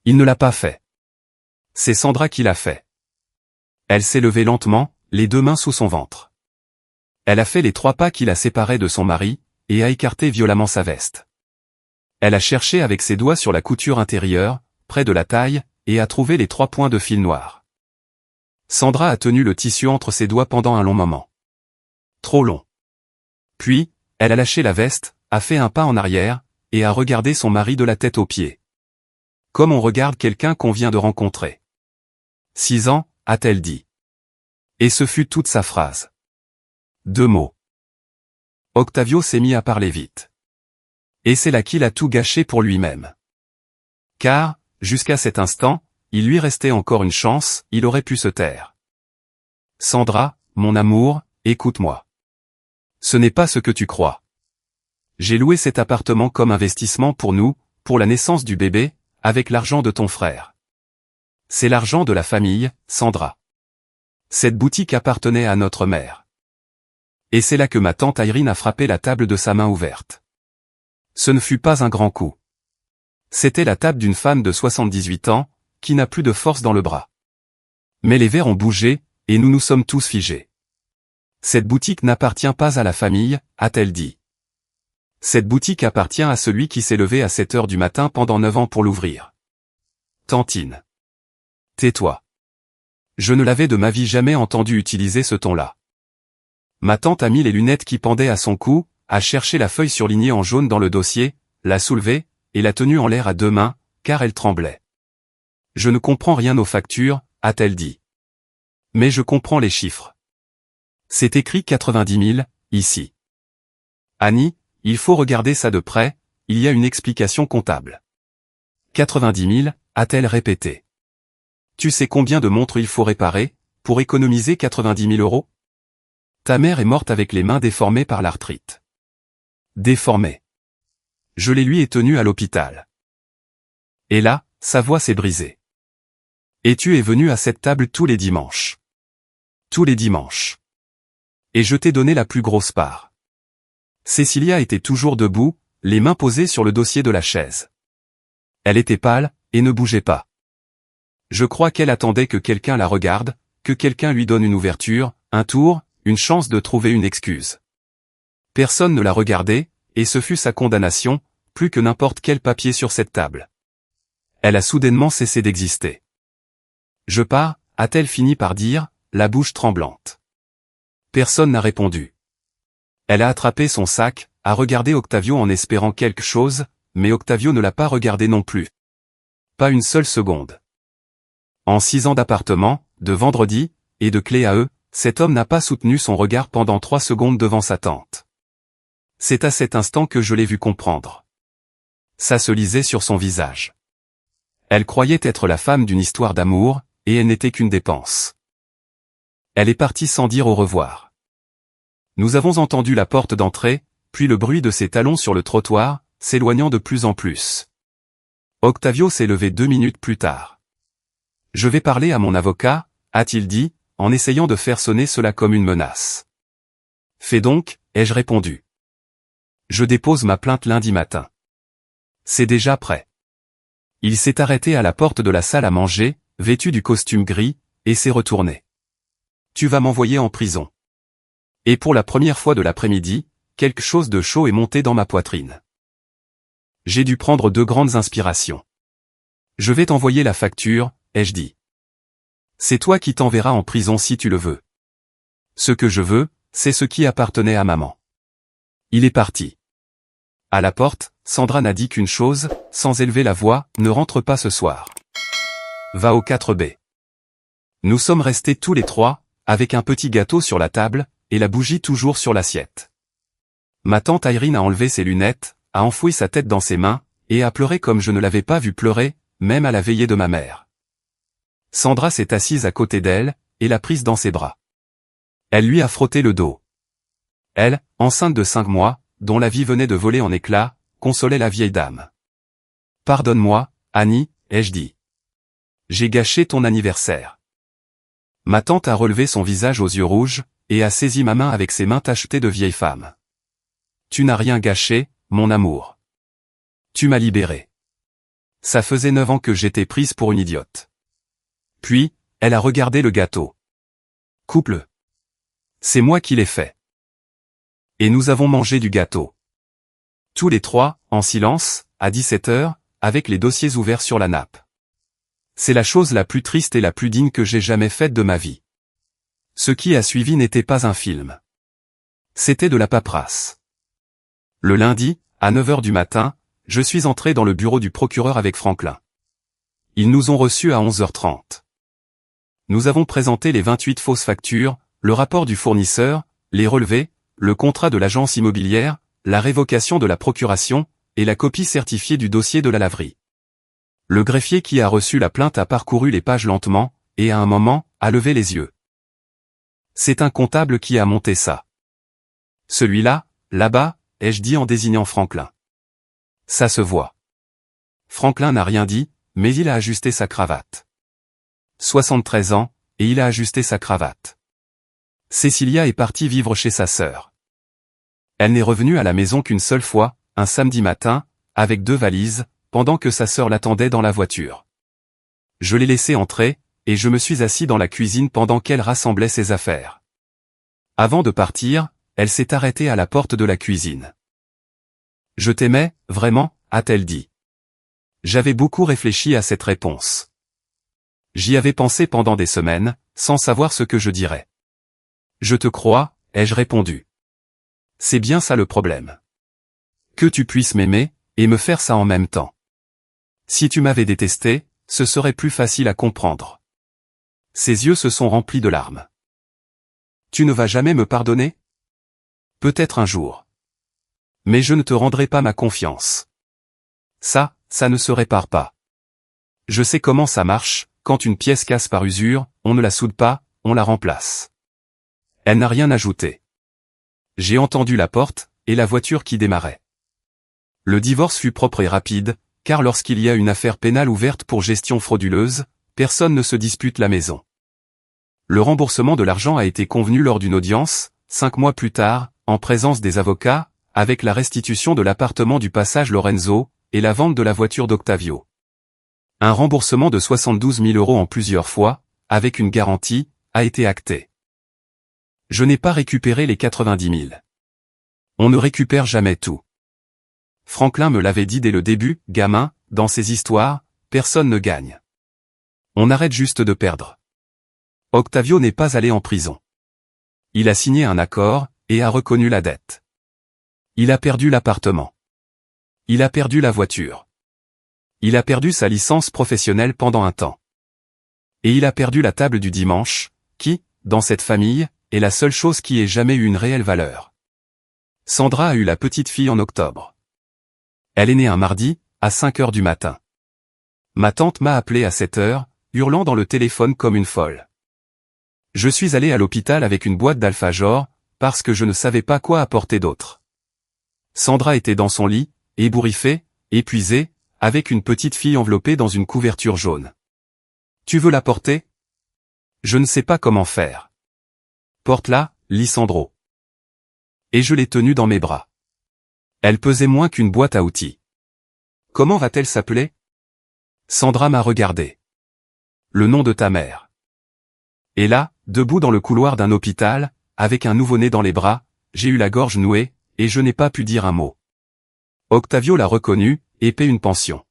Il ne l'a pas fait. C'est Sandra qui l'a fait. Elle s'est levée lentement, les 2 mains sous son ventre. Elle a fait les 3 pas qui la séparaient de son mari, et a écarté violemment sa veste. Elle a cherché avec ses doigts sur la couture intérieure, près de la taille, et a trouvé les 3 points de fil noir. Sandra a tenu le tissu entre ses doigts pendant un long moment. Trop long. Puis, elle a lâché la veste, a fait un pas en arrière, et a regardé son mari de la tête aux pieds. Comme on regarde quelqu'un qu'on vient de rencontrer. 6 ans, a-t-elle dit. Et ce fut toute sa phrase. 2 mots. Octavio s'est mis à parler vite. Et c'est là qu'il a tout gâché pour lui-même. Car, jusqu'à cet instant, il lui restait encore une chance, il aurait pu se taire. Sandra, mon amour, écoute-moi. Ce n'est pas ce que tu crois. J'ai loué cet appartement comme investissement pour nous, pour la naissance du bébé, avec l'argent de ton frère. C'est l'argent de la famille, Sandra. Cette boutique appartenait à notre mère. Et c'est là que ma tante Irene a frappé la table de sa main ouverte. Ce ne fut pas un grand coup. C'était la table d'une femme de 78 ans, qui n'a plus de force dans le bras. Mais les verres ont bougé, et nous nous sommes tous figés. Cette boutique n'appartient pas à la famille, a-t-elle dit. Cette boutique appartient à celui qui s'est levé à 7 heures du matin pendant 9 ans pour l'ouvrir. Tantine. Tais-toi. Je ne l'avais de ma vie jamais entendu utiliser ce ton-là. Ma tante a mis les lunettes qui pendaient à son cou, a cherché la feuille surlignée en jaune dans le dossier, l'a soulevée, et l'a tenue en l'air à 2 mains, car elle tremblait. Je ne comprends rien aux factures, a-t-elle dit. Mais je comprends les chiffres. C'est écrit 90 000, ici. Annie, il faut regarder ça de près, il y a une explication comptable. 90 000, a-t-elle répété. Tu sais combien de montres il faut réparer, pour économiser 90 000 euros? Ta mère est morte avec les mains déformées par l'arthrite. Déformées. Je les lui ai tenues à l'hôpital. Et là, sa voix s'est brisée. Et tu es venu à cette table tous les dimanches. Tous les dimanches. Et je t'ai donné la plus grosse part. Cécilia était toujours debout, les mains posées sur le dossier de la chaise. Elle était pâle, et ne bougeait pas. Je crois qu'elle attendait que quelqu'un la regarde, que quelqu'un lui donne une ouverture, un tour, une chance de trouver une excuse. Personne ne la regardait, et ce fut sa condamnation, plus que n'importe quel papier sur cette table. Elle a soudainement cessé d'exister. Je pars, a-t-elle fini par dire, la bouche tremblante. Personne n'a répondu. Elle a attrapé son sac, a regardé Octavio en espérant quelque chose, mais Octavio ne l'a pas regardé non plus. Pas une seule seconde. En 6 ans d'appartement, de vendredi, et de clé à eux, cet homme n'a pas soutenu son regard pendant 3 secondes devant sa tante. C'est à cet instant que je l'ai vu comprendre. Ça se lisait sur son visage. Elle croyait être la femme d'une histoire d'amour, et elle n'était qu'une dépense. Elle est partie sans dire au revoir. Nous avons entendu la porte d'entrée, puis le bruit de ses talons sur le trottoir, s'éloignant de plus en plus. Octavio s'est levé 2 minutes plus tard. Je vais parler à mon avocat, a-t-il dit, en essayant de faire sonner cela comme une menace. Fais donc, ai-je répondu. Je dépose ma plainte lundi matin. C'est déjà prêt. Il s'est arrêté à la porte de la salle à manger, vêtu du costume gris, et s'est retourné. Tu vas m'envoyer en prison. Et pour la première fois de l'après-midi, quelque chose de chaud est monté dans ma poitrine. J'ai dû prendre 2 grandes inspirations. Je vais t'envoyer la facture, ai-je dit. C'est toi qui t'enverras en prison si tu le veux. Ce que je veux, c'est ce qui appartenait à maman. Il est parti. À la porte, Sandra n'a dit qu'une chose, sans élever la voix, ne rentre pas ce soir. Va au 4B. Nous sommes restés tous les trois, avec un petit gâteau sur la table, et la bougie toujours sur l'assiette. Ma tante Irene a enlevé ses lunettes, a enfoui sa tête dans ses mains, et a pleuré comme je ne l'avais pas vue pleurer, même à la veillée de ma mère. Sandra s'est assise à côté d'elle, et l'a prise dans ses bras. Elle lui a frotté le dos. Elle, enceinte de 5 mois, dont la vie venait de voler en éclats, consolait la vieille dame. « Pardonne-moi, Annie, ai-je dit. J'ai gâché ton anniversaire. » Ma tante a relevé son visage aux yeux rouges, et a saisi ma main avec ses mains tachetées de vieille femme. « Tu n'as rien gâché, mon amour. Tu m'as libéré. Ça faisait 9 ans que j'étais prise pour une idiote. » Puis, elle a regardé le gâteau. « Couple. C'est moi qui l'ai fait. » Et nous avons mangé du gâteau. Tous les trois, en silence, à 17h, avec les dossiers ouverts sur la nappe. C'est la chose la plus triste et la plus digne que j'ai jamais faite de ma vie. Ce qui a suivi n'était pas un film. C'était de la paperasse. Le lundi, à 9h du matin, je suis entré dans le bureau du procureur avec Franklin. Ils nous ont reçus à 11h30. Nous avons présenté les 28 fausses factures, le rapport du fournisseur, les relevés, le contrat de l'agence immobilière, la révocation de la procuration, et la copie certifiée du dossier de la laverie. Le greffier qui a reçu la plainte a parcouru les pages lentement, et à un moment, a levé les yeux. C'est un comptable qui a monté ça. Celui-là, là-bas, ai-je dit en désignant Franklin. Ça se voit. Franklin n'a rien dit, mais il a ajusté sa cravate. 73 ans, et il a ajusté sa cravate. Cécilia est partie vivre chez sa sœur. Elle n'est revenue à la maison qu'une seule fois, un samedi matin, avec 2 valises, pendant que sa sœur l'attendait dans la voiture. Je l'ai laissée entrer, et je me suis assis dans la cuisine pendant qu'elle rassemblait ses affaires. Avant de partir, elle s'est arrêtée à la porte de la cuisine. « Je t'aimais, vraiment ?» a-t-elle dit. J'avais beaucoup réfléchi à cette réponse. J'y avais pensé pendant des semaines, sans savoir ce que je dirais. « Je te crois », ai-je répondu. C'est bien ça le problème. Que tu puisses m'aimer, et me faire ça en même temps. Si tu m'avais détesté, ce serait plus facile à comprendre. Ses yeux se sont remplis de larmes. Tu ne vas jamais me pardonner? Peut-être un jour. Mais je ne te rendrai pas ma confiance. Ça ne se répare pas. Je sais comment ça marche, quand une pièce casse par usure, on ne la soude pas, on la remplace. Elle n'a rien ajouté. J'ai entendu la porte, et la voiture qui démarrait. Le divorce fut propre et rapide, car lorsqu'il y a une affaire pénale ouverte pour gestion frauduleuse, personne ne se dispute la maison. Le remboursement de l'argent a été convenu lors d'une audience, 5 mois plus tard, en présence des avocats, avec la restitution de l'appartement du passage Lorenzo, et la vente de la voiture d'Octavio. Un remboursement de 72 000 € en plusieurs fois, avec une garantie, a été acté. Je n'ai pas récupéré les 90 000. On ne récupère jamais tout. Franklin me l'avait dit dès le début, gamin, dans ces histoires, personne ne gagne. On arrête juste de perdre. Octavio n'est pas allé en prison. Il a signé un accord, et a reconnu la dette. Il a perdu l'appartement. Il a perdu la voiture. Il a perdu sa licence professionnelle pendant un temps. Et il a perdu la table du dimanche, qui, dans cette famille, est la seule chose qui ait jamais eu une réelle valeur. Sandra a eu la petite fille en octobre. Elle est née un mardi, à 5 heures du matin. Ma tante m'a appelé à 7 heures, hurlant dans le téléphone comme une folle. Je suis allé à l'hôpital avec une boîte d'Alfajor, parce que je ne savais pas quoi apporter d'autre. Sandra était dans son lit, ébouriffée, épuisée, avec une petite fille enveloppée dans une couverture jaune. « Tu veux la porter ? » « Je ne sais pas comment faire. »« Porte-la, Lisandro. » Et je l'ai tenue dans mes bras. Elle pesait moins qu'une boîte à outils. « Comment va-t-elle s'appeler ?» Sandra m'a regardé. « Le nom de ta mère. » Et là, debout dans le couloir d'un hôpital, avec un nouveau-né dans les bras, j'ai eu la gorge nouée, et je n'ai pas pu dire un mot. Octavio l'a reconnu, et paie une pension.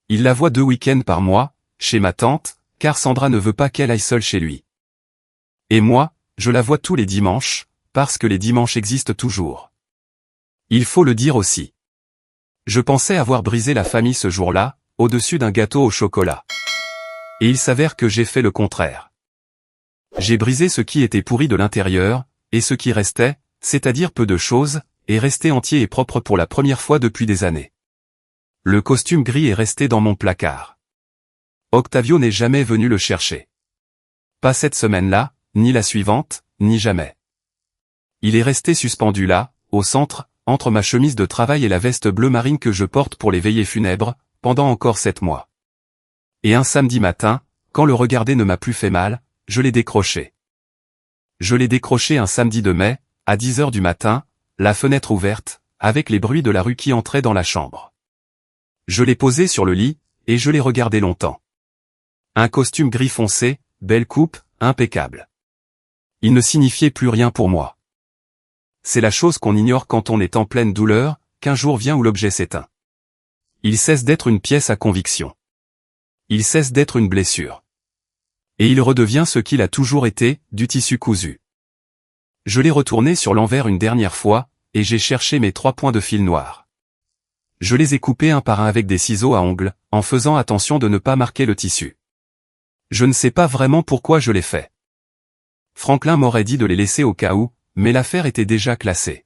Il la voit 2 week-ends par mois, chez ma tante, car Sandra ne veut pas qu'elle aille seule chez lui. Et moi, je la vois tous les dimanches, parce que les dimanches existent toujours. Il faut le dire aussi. Je pensais avoir brisé la famille ce jour-là, au-dessus d'un gâteau au chocolat. Et il s'avère que j'ai fait le contraire. J'ai brisé ce qui était pourri de l'intérieur, et ce qui restait, c'est-à-dire peu de choses, est resté entier et propre pour la première fois depuis des années. Le costume gris est resté dans mon placard. Octavio n'est jamais venu le chercher. Pas cette semaine-là, ni la suivante, ni jamais. Il est resté suspendu là, au centre, entre ma chemise de travail et la veste bleu marine que je porte pour les veillées funèbres, pendant encore 7 mois. Et un samedi matin, quand le regarder ne m'a plus fait mal, je l'ai décroché. Je l'ai décroché un samedi de mai, à 10 heures du matin, la fenêtre ouverte, avec les bruits de la rue qui entraient dans la chambre. Je l'ai posé sur le lit, et je l'ai regardé longtemps. Un costume gris foncé, belle coupe, impeccable. Il ne signifiait plus rien pour moi. C'est la chose qu'on ignore quand on est en pleine douleur, qu'un jour vient où l'objet s'éteint. Il cesse d'être une pièce à conviction. Il cesse d'être une blessure. Et il redevient ce qu'il a toujours été, du tissu cousu. Je l'ai retourné sur l'envers une dernière fois, et j'ai cherché mes 3 points de fil noir. Je les ai coupés un par un avec des ciseaux à ongles, en faisant attention de ne pas marquer le tissu. Je ne sais pas vraiment pourquoi je l'ai fait. Franklin m'aurait dit de les laisser au cas où, mais l'affaire était déjà classée.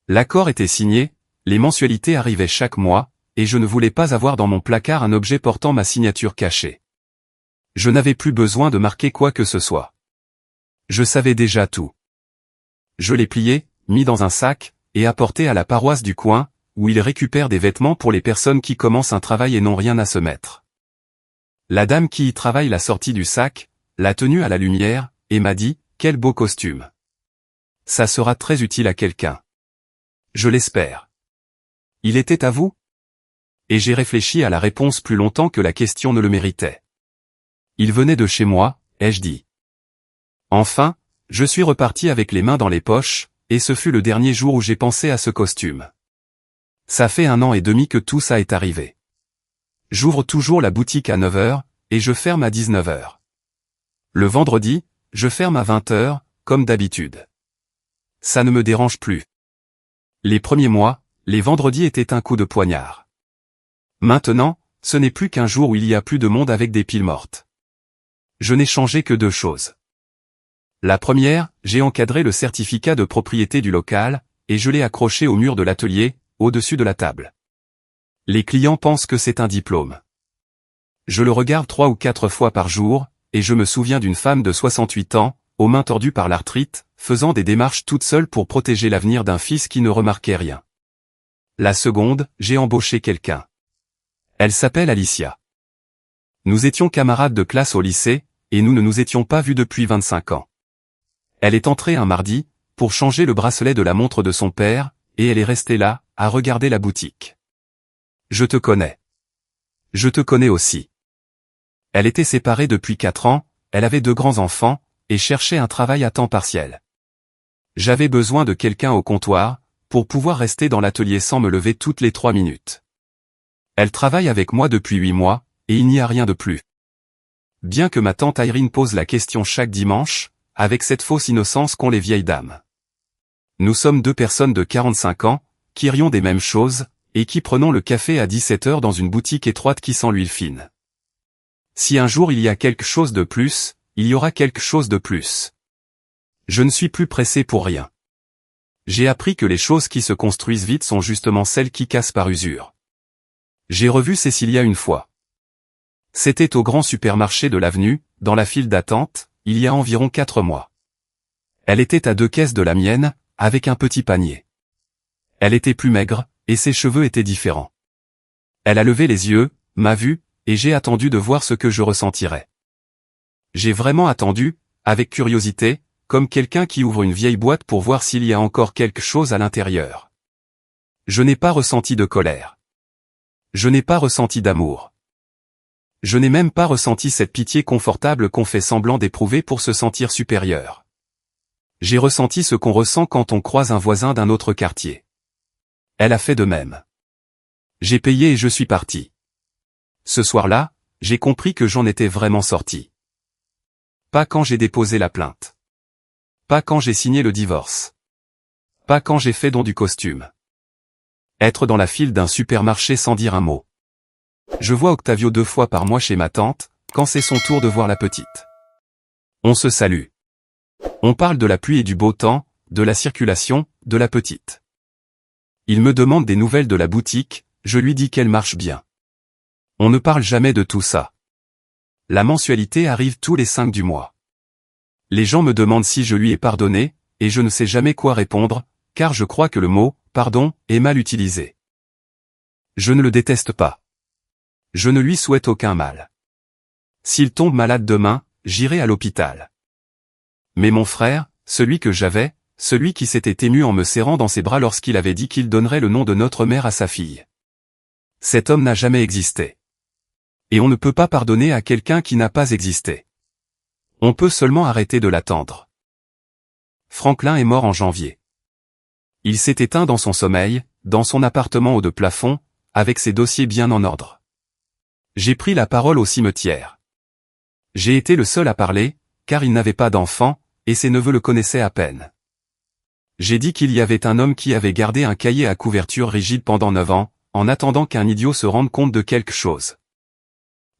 L'accord était signé, les mensualités arrivaient chaque mois, et je ne voulais pas avoir dans mon placard un objet portant ma signature cachée. Je n'avais plus besoin de marquer quoi que ce soit. Je savais déjà tout. Je l'ai plié, mis dans un sac, et apporté à la paroisse du coin, où ils récupèrent des vêtements pour les personnes qui commencent un travail et n'ont rien à se mettre. La dame qui y travaille l'a sorti du sac, l'a tenu à la lumière, et m'a dit, « Quel beau costume. Ça sera très utile à quelqu'un. » Je l'espère. Il était à vous? Et j'ai réfléchi à la réponse plus longtemps que la question ne le méritait. Il venait de chez moi, ai-je dit. Enfin, je suis reparti avec les mains dans les poches, et ce fut le dernier jour où j'ai pensé à ce costume. Ça fait 1 an et demi que tout ça est arrivé. J'ouvre toujours la boutique à 9 heures, et je ferme à 19 heures. Le vendredi, je ferme à 20 heures, comme d'habitude. Ça ne me dérange plus. Les premiers mois, les vendredis étaient un coup de poignard. Maintenant, ce n'est plus qu'un jour où il y a plus de monde avec des piles mortes. Je n'ai changé que 2 choses. La première, j'ai encadré le certificat de propriété du local, et je l'ai accroché au mur de l'atelier, au-dessus de la table. Les clients pensent que c'est un diplôme. Je le regarde 3 ou 4 fois par jour, et je me souviens d'une femme de 68 ans, aux mains tordues par l'arthrite, faisant des démarches toute seule pour protéger l'avenir d'un fils qui ne remarquait rien. La seconde, j'ai embauché quelqu'un. Elle s'appelle Alicia. Nous étions camarades de classe au lycée, et nous ne nous étions pas vus depuis 25 ans. Elle est entrée un mardi, pour changer le bracelet de la montre de son père, et elle est restée là, à regarder la boutique. Je te connais. Je te connais aussi. Elle était séparée depuis 4 ans, elle avait 2 grands enfants, et cherchait un travail à temps partiel. J'avais besoin de quelqu'un au comptoir, pour pouvoir rester dans l'atelier sans me lever toutes les 3 minutes. Elle travaille avec moi depuis 8 mois, et il n'y a rien de plus. Bien que ma tante Irene pose la question chaque dimanche, avec cette fausse innocence qu'ont les vieilles dames. Nous sommes 2 personnes de 45 ans, qui rions des mêmes choses, et qui prenons le café à 17 heures dans une boutique étroite qui sent l'huile fine. Si un jour il y a quelque chose de plus, il y aura quelque chose de plus. Je ne suis plus pressé pour rien. J'ai appris que les choses qui se construisent vite sont justement celles qui cassent par usure. J'ai revu Cécilia une fois. C'était au grand supermarché de l'avenue, dans la file d'attente, il y a environ 4 mois. Elle était à 2 caisses de la mienne, avec un petit panier. Elle était plus maigre, et ses cheveux étaient différents. Elle a levé les yeux, m'a vu, et j'ai attendu de voir ce que je ressentirais. J'ai vraiment attendu, avec curiosité, comme quelqu'un qui ouvre une vieille boîte pour voir s'il y a encore quelque chose à l'intérieur. Je n'ai pas ressenti de colère. Je n'ai pas ressenti d'amour. Je n'ai même pas ressenti cette pitié confortable qu'on fait semblant d'éprouver pour se sentir supérieur. J'ai ressenti ce qu'on ressent quand on croise un voisin d'un autre quartier. Elle a fait de même. J'ai payé et je suis parti. Ce soir-là, j'ai compris que j'en étais vraiment sorti. Pas quand j'ai déposé la plainte. Pas quand j'ai signé le divorce. Pas quand j'ai fait don du costume. Être dans la file d'un supermarché sans dire un mot. Je vois Octavio 2 fois par mois chez ma tante, quand c'est son tour de voir la petite. On se salue. On parle de la pluie et du beau temps, de la circulation, de la petite. Il me demande des nouvelles de la boutique, je lui dis qu'elle marche bien. On ne parle jamais de tout ça. La mensualité arrive tous les 5 du mois. Les gens me demandent si je lui ai pardonné, et je ne sais jamais quoi répondre, car je crois que le mot « pardon » est mal utilisé. Je ne le déteste pas. Je ne lui souhaite aucun mal. S'il tombe malade demain, j'irai à l'hôpital. Mais mon frère, celui que j'avais, celui qui s'était ému en me serrant dans ses bras lorsqu'il avait dit qu'il donnerait le nom de notre mère à sa fille. Cet homme n'a jamais existé. Et on ne peut pas pardonner à quelqu'un qui n'a pas existé. On peut seulement arrêter de l'attendre. Franklin est mort en janvier. Il s'est éteint dans son sommeil, dans son appartement haut de plafond, avec ses dossiers bien en ordre. J'ai pris la parole au cimetière. J'ai été le seul à parler, car il n'avait pas d'enfant, et ses neveux le connaissaient à peine. J'ai dit qu'il y avait un homme qui avait gardé un cahier à couverture rigide pendant 9 ans, en attendant qu'un idiot se rende compte de quelque chose.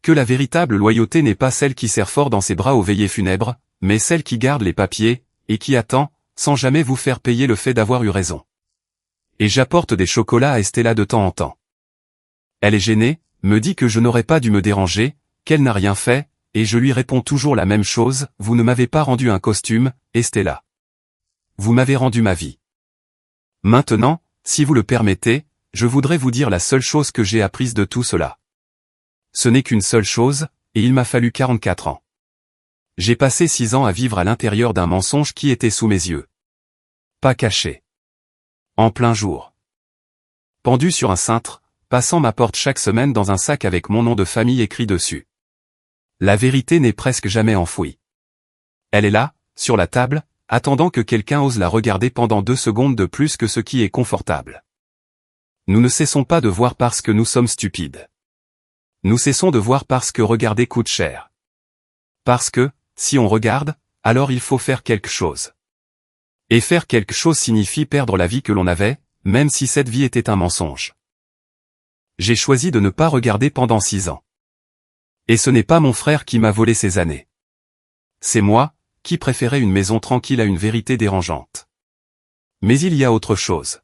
Que la véritable loyauté n'est pas celle qui serre fort dans ses bras aux veillées funèbres, mais celle qui garde les papiers, et qui attend, sans jamais vous faire payer le fait d'avoir eu raison. Et j'apporte des chocolats à Estella de temps en temps. Elle est gênée, me dit que je n'aurais pas dû me déranger, qu'elle n'a rien fait, et je lui réponds toujours la même chose, vous ne m'avez pas rendu un costume, Estella. Vous m'avez rendu ma vie. Maintenant, si vous le permettez, je voudrais vous dire la seule chose que j'ai apprise de tout cela. Ce n'est qu'une seule chose, et il m'a fallu 44 ans. J'ai passé 6 ans à vivre à l'intérieur d'un mensonge qui était sous mes yeux. Pas caché. En plein jour. Pendu sur un cintre, passant ma porte chaque semaine dans un sac avec mon nom de famille écrit dessus. La vérité n'est presque jamais enfouie. Elle est là, sur la table, attendant que quelqu'un ose la regarder pendant 2 secondes de plus que ce qui est confortable. Nous ne cessons pas de voir parce que nous sommes stupides. Nous cessons de voir parce que regarder coûte cher. Parce que, si on regarde, alors il faut faire quelque chose. Et faire quelque chose signifie perdre la vie que l'on avait, même si cette vie était un mensonge. J'ai choisi de ne pas regarder pendant 6 ans. Et ce n'est pas mon frère qui m'a volé ces années. C'est moi, qui préférais une maison tranquille à une vérité dérangeante. Mais il y a autre chose.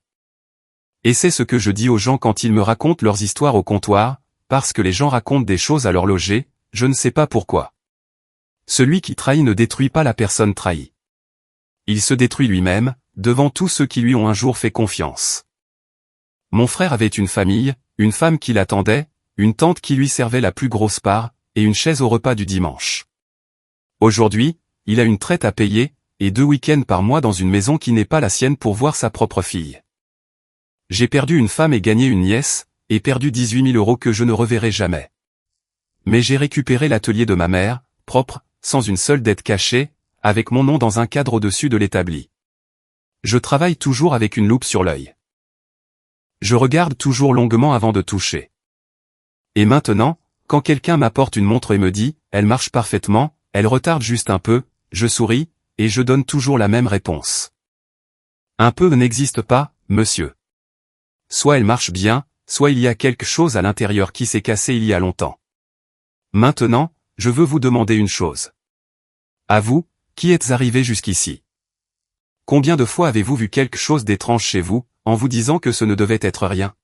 Et c'est ce que je dis aux gens quand ils me racontent leurs histoires au comptoir, parce que les gens racontent des choses à leur loger, je ne sais pas pourquoi. Celui qui trahit ne détruit pas la personne trahie. Il se détruit lui-même, devant tous ceux qui lui ont un jour fait confiance. Mon frère avait une famille, une femme qui l'attendait, une tante qui lui servait la plus grosse part, et une chaise au repas du dimanche. Aujourd'hui, il a une traite à payer, et 2 week-ends par mois dans une maison qui n'est pas la sienne pour voir sa propre fille. J'ai perdu une femme et gagné une nièce, et perdu 18 000 € que je ne reverrai jamais. Mais j'ai récupéré l'atelier de ma mère, propre, sans une seule dette cachée, avec mon nom dans un cadre au-dessus de l'établi. Je travaille toujours avec une loupe sur l'œil. Je regarde toujours longuement avant de toucher. Et maintenant, quand quelqu'un m'apporte une montre et me dit « elle marche parfaitement », elle retarde juste un peu, je souris, et je donne toujours la même réponse. Un peu n'existe pas, monsieur. Soit elle marche bien, soit il y a quelque chose à l'intérieur qui s'est cassé il y a longtemps. Maintenant, je veux vous demander une chose. À vous, qui êtes arrivé jusqu'ici? Combien de fois avez-vous vu quelque chose d'étrange chez vous, en vous disant que ce ne devait être rien?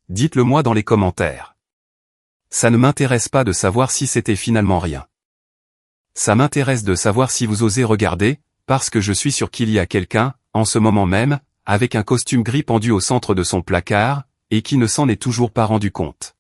Dites-le moi dans les commentaires. Ça ne m'intéresse pas de savoir si c'était finalement rien. Ça m'intéresse de savoir si vous osez regarder, parce que je suis sûr qu'il y a quelqu'un, en ce moment même, avec un costume gris pendu au centre de son placard, et qui ne s'en est toujours pas rendu compte.